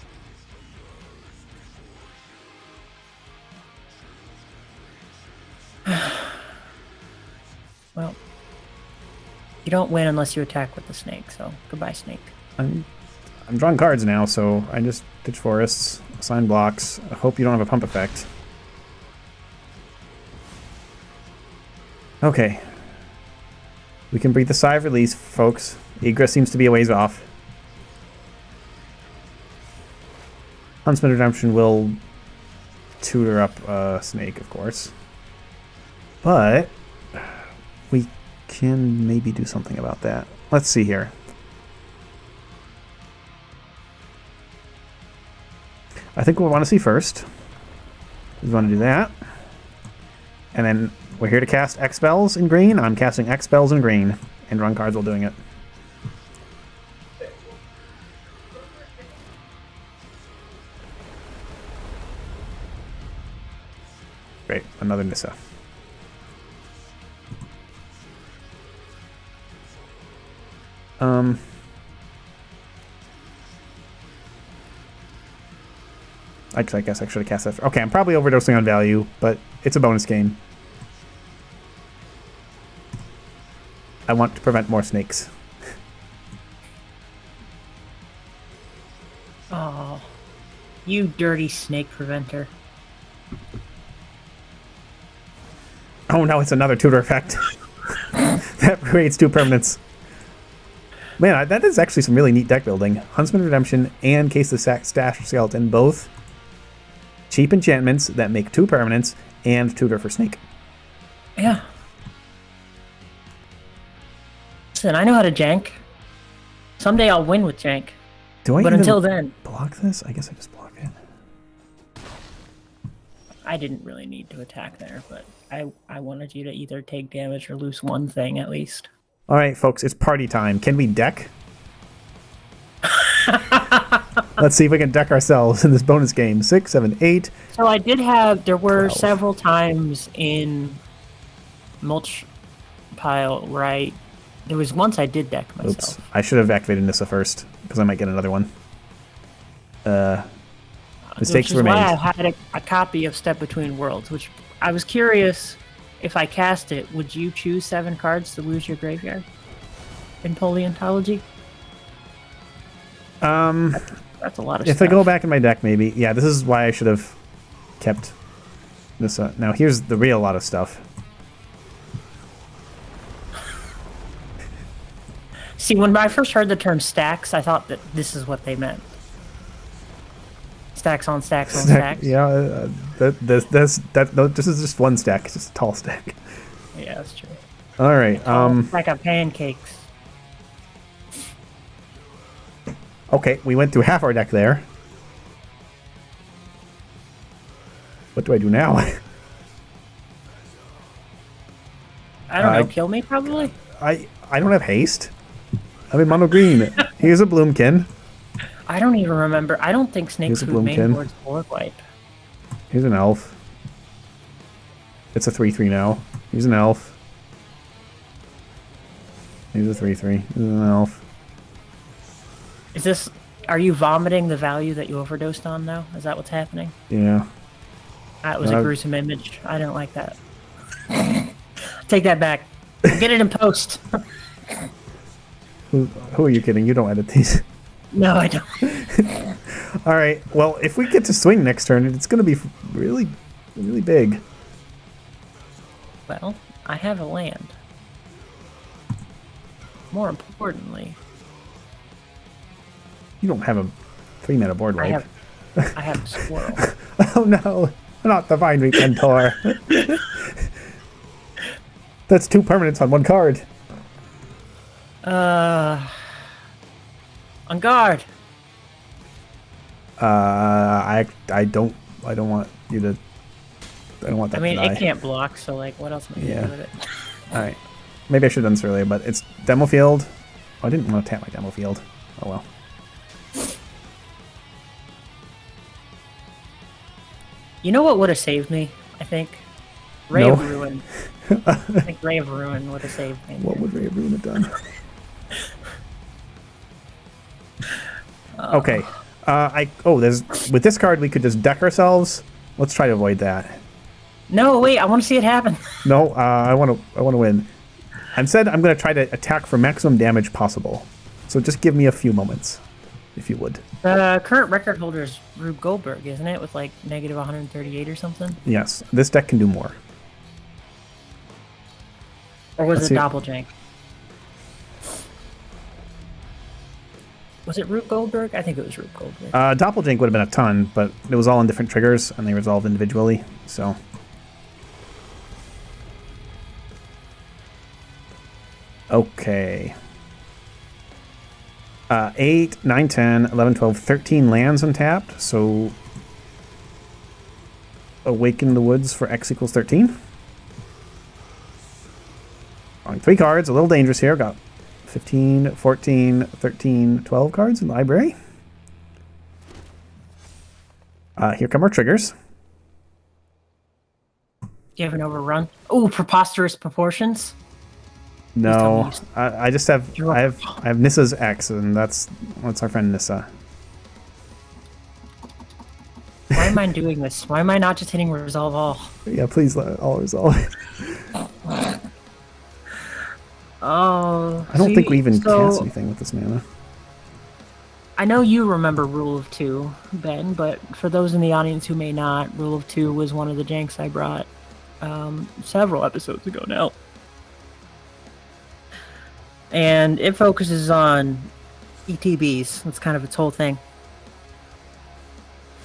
Well, you don't win unless you attack with the snake, so goodbye, snake.
I'm drawing cards now, so I just ditch forests, assign blocks. I hope you don't have a pump effect. Okay. We can breathe a sigh of release, folks. Egress seems to be a ways off. Huntsman Redemption will tutor up Snake, of course. But we can maybe do something about that. Let's see here. I think we'll want to see first. We want to do that. And then we're here to cast X spells in green. I'm casting X spells in green and run cards while doing it. Great, another Nissa. I guess I should have cast that. Okay, I'm probably overdosing on value, but it's a bonus game. I want to prevent more snakes.
Oh, you dirty snake preventer.
Oh no, it's another tutor effect. That creates 2 permanents. Man, that is actually some really neat deck building. Huntsman Redemption and Case the Stash Skeleton, both cheap enchantments that make 2 permanents and tutor for snake.
Yeah. Listen, I know how to jank. Someday I'll win with jank.
Do I
But
even
until then,
block this? I guess I just block it.
I didn't really need to attack there, but I wanted you to either take damage or lose one thing at least.
All right, folks, it's party time. Can we deck? Let's see if we can deck ourselves in this bonus game. 6, 7, 8.
So I did have, there were
12.
several times in Mulch pile where there was once I did deck myself.
Oops, I should have activated Nissa first, because I might get another one. Mistakes were made.
Why I had a copy of Step Between Worlds, which I was curious if I cast it, would you choose 7 cards to lose your graveyard in Pulleontology? That's a lot of stuff.
If I go back in my deck, maybe. Yeah, this is why I should have kept Nissa. Now, here's the real lot of stuff.
See, when I first heard the term stacks, I thought that this is what they meant. Stacks on stacks on stacks.
Yeah, this is just one stack. It's just a tall stack.
Yeah, that's true.
All right.
Like a pancakes.
Okay, we went through half our deck there. What do I do now?
I don't know. Kill me, probably?
I don't have haste. I'm in mono green. Here's a Bloomkin.
I don't even remember. I don't think Snake
Here's a
Food main
Bloomkin.
board's board wipe.
Here's an elf. It's a 3/3 now. Here's an elf. Here's a 3/3. Here's an elf.
Is this... Are you vomiting the value that you overdosed on now? Is that what's happening?
Yeah.
That was a gruesome image. I don't like that. Take that back. Get it in post.
Who are you kidding? You don't edit these.
No, I don't.
All right. Well, if we get to swing next turn, it's going to be really, really big.
Well, I have a land. More importantly,
You don't have a 3-mana board wipe.
I have a squirrel.
Oh no, not the Vine Retentor. That's 2 permanents on 1 card.
On guard.
I don't want you to. I don't want that.
I mean,
to die.
it can't block, so like, what else am I gonna do with it?
All right. Maybe I should have done this earlier, but it's demo field. Oh, I didn't want to tap my demo field. Oh well.
You know what would have saved me? I think Ray of Ruin. I think Ray of Ruin would have saved me.
What would Ray of Ruin have done? Okay. There's with this card we could just deck ourselves. Let's try to avoid that.
No, wait, I want to see it happen.
No, I want to win. Instead, I'm going to try to attack for maximum damage possible. So just give me a few moments, if you would.
The current record holder is Rube Goldberg, isn't it? With like negative 138 or something?
Yes, this deck can do more.
Or was it Doppeljank? Was it Rube Goldberg? I think it was Rube Goldberg.
Doppeljank would have been a ton, but it was all on different triggers, and they resolved individually, so... Okay. 8, 9, 10, 11, 12, 13 lands untapped, so... Awaken the Woods for X equals 13. Drawing 3 cards, a little dangerous here. Got 15, 14, 13, 12 cards in the library. Here come our triggers.
Do you have an overrun? Oh, Preposterous Proportions?
No, I just have I have Nissa's X, and that's our friend Nissa.
Why am I doing this? Why am I not just hitting resolve all?
Yeah, please let it all resolve.
Oh,
I don't think we even cast anything with this mana.
I know you remember Rule of 2, Ben, but for those in the audience who may not, Rule of 2 was one of the janks I brought several episodes ago now. And it focuses on ETBs. That's kind of its whole thing.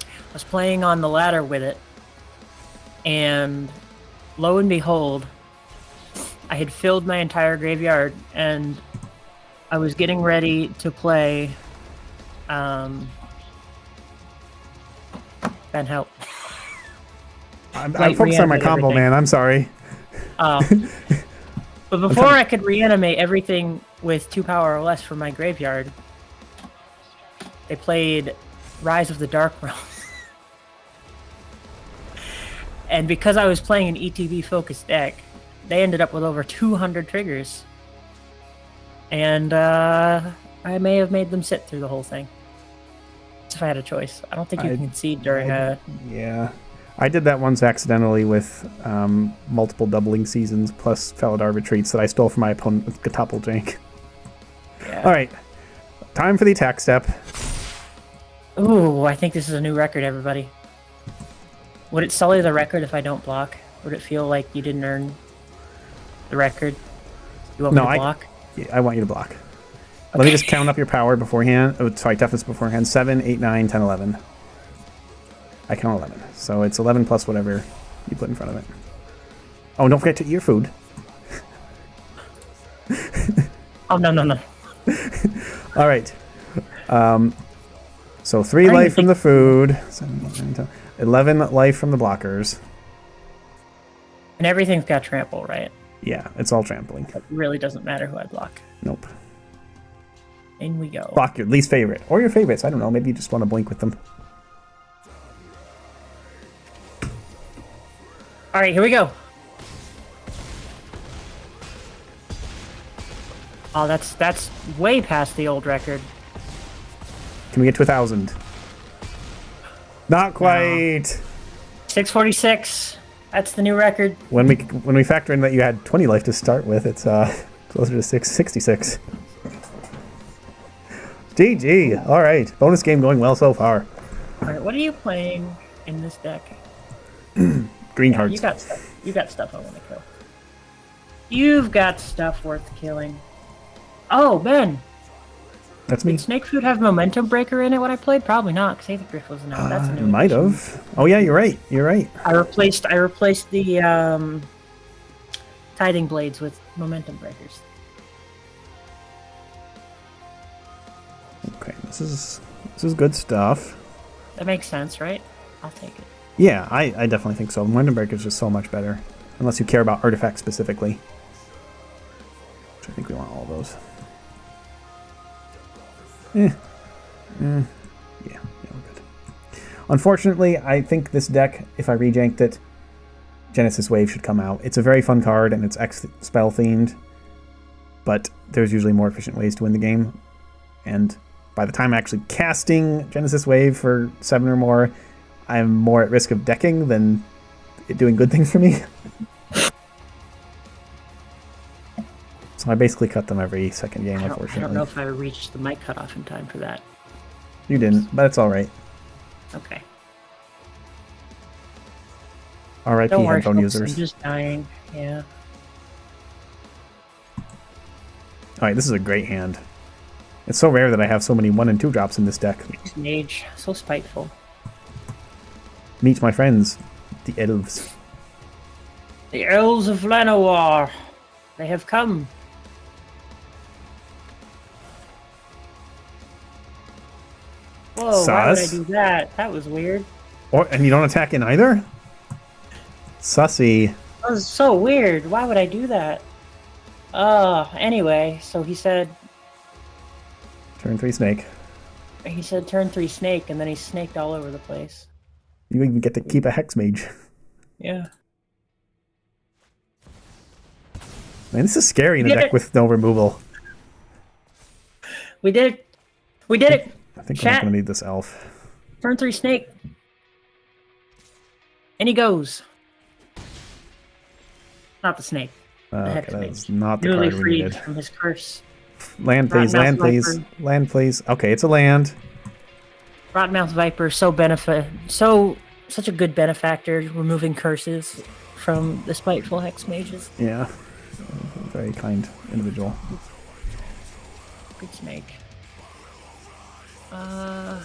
I was playing on the ladder with it, and lo and behold, I had filled my entire graveyard, and I was getting ready to play... Ben, help.
I'm focused on my combo, everything. Man. I'm sorry.
But before I could reanimate everything with 2 power or less from my graveyard, they played Rise of the Dark Realms. And because I was playing an ETB-focused deck, they ended up with over 200 triggers. And I may have made them sit through the whole thing. If I had a choice. I don't think you can concede during a...
Yeah. I did that once accidentally with multiple doubling seasons plus Faladar retreats that I stole from my opponent with Doppeljank. Yeah. Alright. Time for the attack step.
Ooh, I think this is a new record, everybody. Would it sully the record if I don't block? Would it feel like you didn't earn the record? You want me to block?
I want you to block. Okay. Let me just count up your power beforehand. Oh, sorry, toughness beforehand. 7, 8, 9, 10, 11. I count 11. So it's 11 plus whatever you put in front of it. Oh, don't forget to eat your food.
Oh, no.
All right. So 3 life from the food. 7, 8, 9, 10, 11 life from the blockers.
And everything's got trample, right?
Yeah, it's all trampling.
It really doesn't matter who I block.
Nope.
In we go.
Block your least favorite. Or your favorites. I don't know. Maybe you just want to blink with them.
Alright, here we go. Oh, that's way past the old record.
Can we get to 1,000? Not quite.
646. That's the new record.
When we factor in that you had 20 life to start with, it's closer to 666. GG. All right. Bonus game going well so far.
All right. What are you playing in this deck?
Green cards.
You got stuff I want to kill. You've got stuff worth killing. Oh, Ben.
That's me.
Did Snake Food have Momentum Breaker in it when I played? Probably not, because Aether Griff wasn't out. That's a new
might have. Oh yeah, you're right. You're right.
I replaced the Tithing Blades with momentum breakers.
Okay, this is good stuff.
That makes sense, right? I'll take it.
Yeah, I definitely think so. Momentum breaker is just so much better, unless you care about artifacts specifically. Which I think we want all of those. Yeah, we're good. Unfortunately, I think this deck, if I rejanked it, Genesis Wave should come out. It's a very fun card, and it's X-Spell themed, but there's usually more efficient ways to win the game. And by the time actually casting Genesis Wave for 7 or more, I'm more at risk of decking than it doing good things for me. So I basically cut them every second game, unfortunately.
I don't know if I reached the mic cutoff in time for that.
You didn't, but it's alright.
Okay.
R.I.P.
Don't worry,
headphone
folks,
users.
I'm just dying. Yeah.
Alright, this is a great hand. It's so rare that I have so many 1 and 2 drops in this deck.
Mage, so spiteful.
Meet my friends, the elves.
The elves of Llanowar. They have come. Whoa, why would I do that? That was weird.
And you don't attack in either? Sussy.
That was so weird. Why would I do that? Anyway, so he said...
Turn 3 snake.
He said turn 3 snake, and then he snaked all over the place.
You even get to keep a Hex Mage.
Yeah.
Man, this is scary in a deck with no removal.
We did it. We did it.
I think I'm not going to need this elf.
Turn 3 snake. And he goes. Not the snake.
Okay, that is not the
Newly
card we
freed
needed.
from his curse.
Land, please, land, please. Land, please. Okay, it's a land.
Rotmouth Viper, such a good benefactor, removing curses from the spiteful Hex Mages.
Yeah. Very kind individual.
Good snake. I'm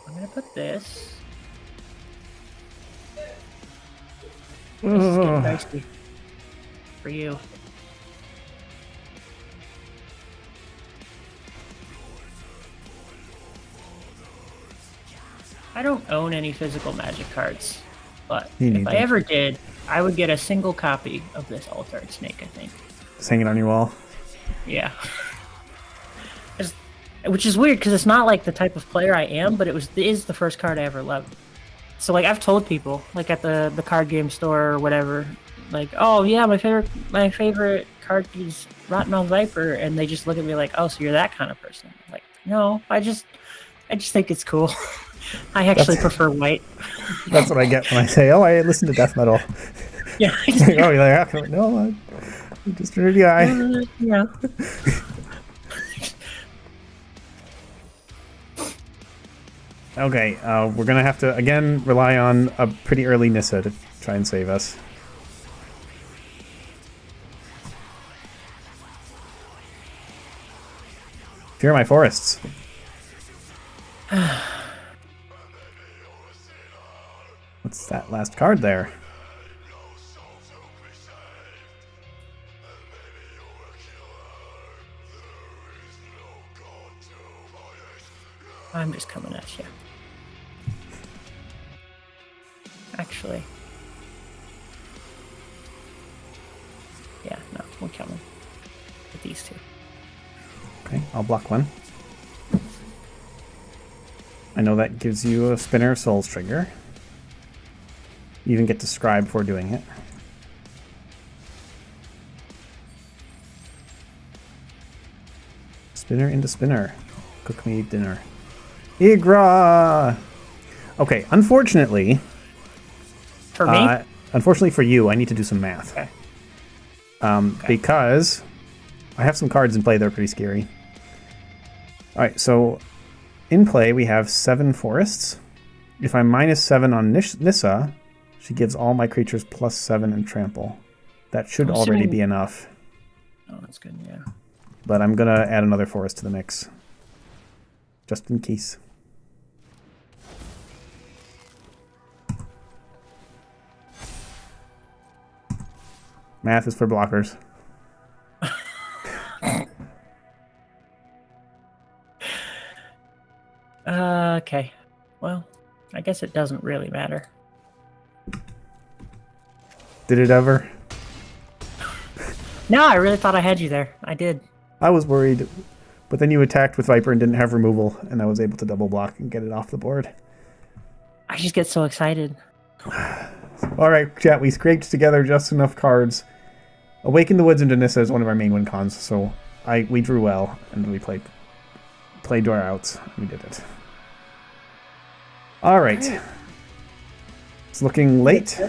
gonna put this. This is getting dicey for you. I don't own any physical Magic cards, but if I ever did, I would get a single copy of this Altart Snake, I think.
Just hanging on your wall?
Yeah. Which is weird, because it's not like the type of player I am, but it is the first card I ever loved. So, like, I've told people, like, at the card game store or whatever, like, oh, yeah, my favorite card is Rotmouth Viper, and they just look at me like, oh, so you're that kind of person. I'm like, no, I just think it's cool. I actually prefer white.
That's what I get when I say, oh, I listen to death metal.
Yeah.
Like, oh, you're like, no, I'm just a nerdy guy.
Yeah.
Okay, we're going to have to, again, rely on a pretty early Nissa to try and save us. Fear my forests. What's that last card there?
I'm just coming at you. Actually. Yeah, no, we're coming. With these two.
Okay, I'll block one. I know that gives you a Spinner of Souls trigger. You even get to scribe before doing it. Spinner into spinner. Cook me dinner. Igra! Okay, unfortunately...
For me?
Unfortunately for you, I need to do some math.
Okay.
Because I have some cards in play that are pretty scary. Alright, so in play we have 7 forests. If I'm -7 on Nissa, she gives all my creatures +7 and trample. That should already be enough.
Oh, that's good, yeah.
But I'm going to add another forest to the mix. Just in case. Math is for blockers.
Okay. Well, I guess it doesn't really matter.
Did it ever?
No, I really thought I had you there. I did.
I was worried, but then you attacked with Viper and didn't have removal, and I was able to double block and get it off the board.
I just get so excited.
All right, chat, we scraped together just enough cards. Awaken the Woods and Danissa is one of our main win cons, so we drew well, and we played to our outs. We did it. All right. It's looking late.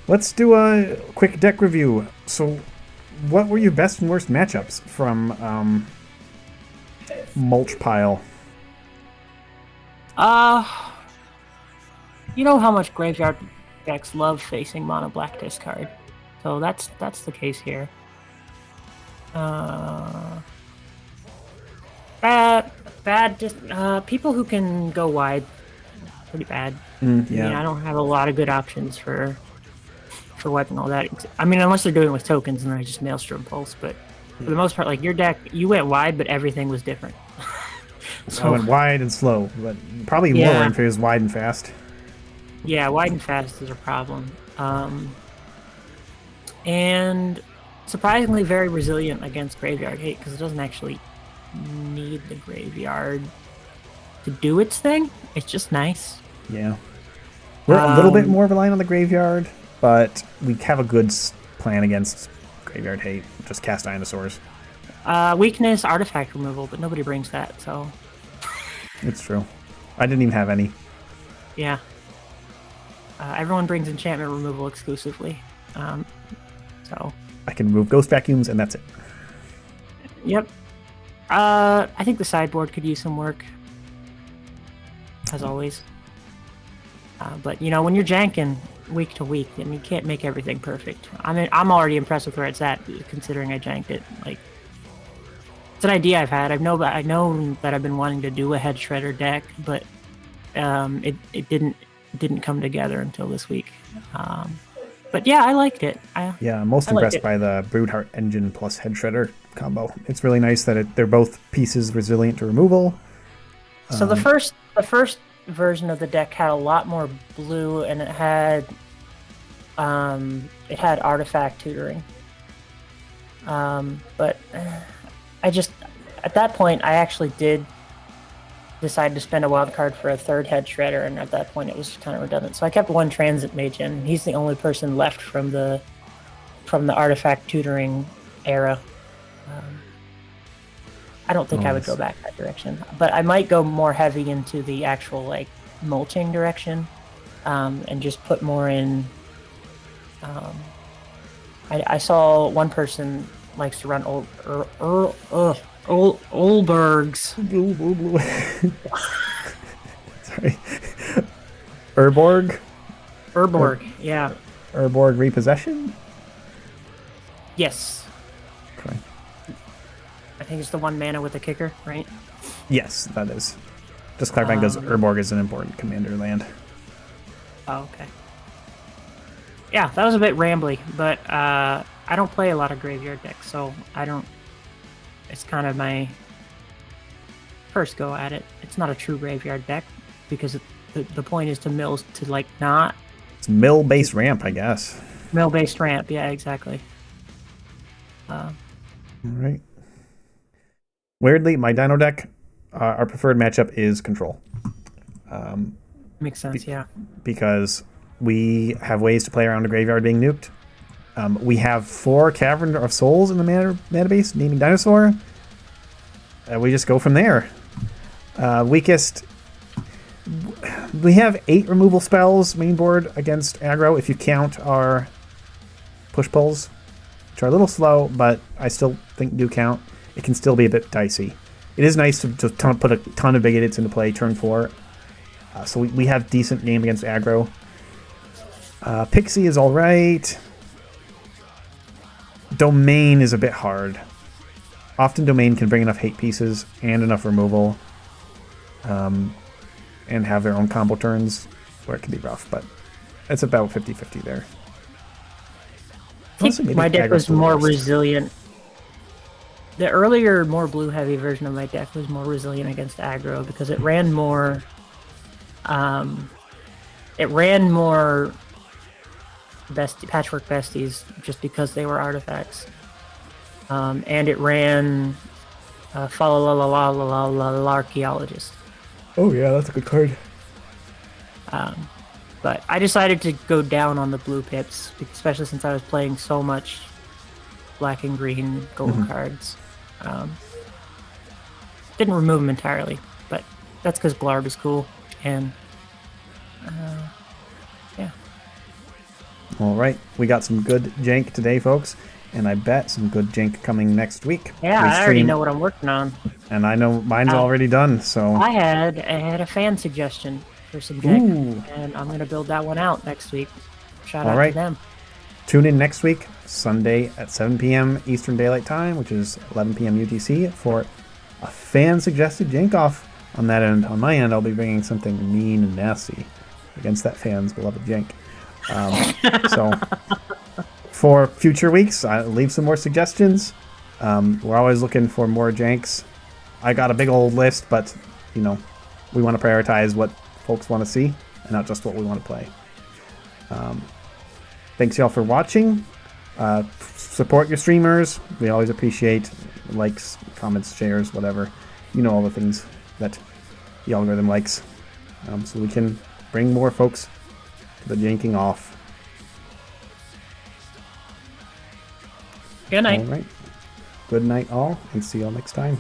Let's do a quick deck review. So, what were your best and worst matchups from Mulch Pile?
You know how much graveyard decks love facing mono black discard, so that's the case here. People who can go wide, pretty bad.
Yeah.
I mean, I don't have a lot of good options for wiping all that. I mean, unless they're doing it with tokens, and then I just Maelstrom Pulse. But for the most part, like your deck, you went wide, but everything was different.
So I went wide and slow, but probably more if it was wide and fast.
Yeah, wide and fast is a problem. And surprisingly very resilient against graveyard hate, because it doesn't actually need the graveyard to do its thing. It's just nice.
Yeah. We're a little bit more reliant on the graveyard, but we have a good plan against graveyard hate. Just cast dinosaurs.
Weakness, artifact removal, but nobody brings that, so...
It's true. I didn't even have any.
Yeah. Everyone brings enchantment removal exclusively. So...
I can remove ghost vacuums, and that's it.
Yep. I think the sideboard could use some work. As always. But, you know, when you're janking week to week, I mean, you can't make everything perfect. I mean, I'm already impressed with where it's at, considering I janked it. Like, it's an idea I've had. I know that I've been wanting to do a head shredder deck, but it didn't come together until this week. But yeah, I liked it.
I'm most impressed by the Broodheart Engine plus Head Shredder combo. It's really nice that they're both pieces resilient to removal.
So the first version of the deck had a lot more blue, and it had artifact tutoring. But I just, at that point, I actually did decide to spend a wild card for a third head shredder, and at that point it was kind of redundant. So I kept one transit mage in. He's the only person left from the artifact tutoring era. I don't think I would go back that direction, but I might go more heavy into the actual like mulching direction, and just put more in. I saw one person likes to run Olbergs.
Sorry. Urborg,
yeah.
Urborg Repossession?
Yes.
Okay.
I think it's the 1 mana with the kicker, right?
Yes, that is. Just clarifying, because Urborg is an important commander land.
Oh, okay. Yeah, that was a bit rambly, but I don't play a lot of graveyard decks, so I don't... It's kind of my first go at it. It's not a true graveyard deck, because the point is to mill, to like not...
It's mill-based ramp, I guess.
Mill-based ramp, yeah, exactly.
All right. Weirdly, my Dino deck, our preferred matchup is Control.
Makes sense, yeah.
Because we have ways to play around the graveyard being nuked. We have 4 Cavern of Souls in the mana base, naming Dinosaur. We just go from there. Weakest... We have 8 removal spells main board against aggro, if you count our push-pulls, which are a little slow, but I still think do count. It can still be a bit dicey. It is nice to put a ton of big idiots into play turn 4. So we have decent game against aggro. Pixie is alright. Domain is a bit hard. Often Domain can bring enough hate pieces and enough removal, and have their own combo turns where it can be rough, but it's about 50-50 there.
think
maybe
my deck
aggro's
was
the
more
worst.
resilient. The earlier, more blue-heavy version of my deck was more resilient against aggro because it ran more. It ran more patchwork besties just because they were artifacts, and it ran follow la la la la la la archaeologist.
Oh yeah, that's a good card.
But I decided to go down on the blue pips, especially since I was playing so much black and green gold cards. Didn't remove them entirely, but that's because Blarb is cool. And yeah.
All right, we got some good jank today, folks, and I bet some good jank coming next week.
Yeah, I already know what I'm working on.
And I know mine's already done, so...
I had a fan suggestion for some jank, and I'm going to build that one out next week. Shout out to them.
Tune in next week, Sunday at 7 p.m. Eastern Daylight Time, which is 11 p.m. UTC, for a fan-suggested jank-off on that end. On my end, I'll be bringing something mean and nasty against that fan's beloved jank. So, for future weeks, I'll leave some more suggestions. We're always looking for more janks. I got a big old list, but, you know, we want to prioritize what folks want to see and not just what we want to play. Thanks y'all for watching. Support your streamers. We always appreciate likes, comments, shares, whatever. You know, all the things that the algorithm likes. So we can bring more folks to the janking off.
Good night.
All right. Good night all, and see y'all next time.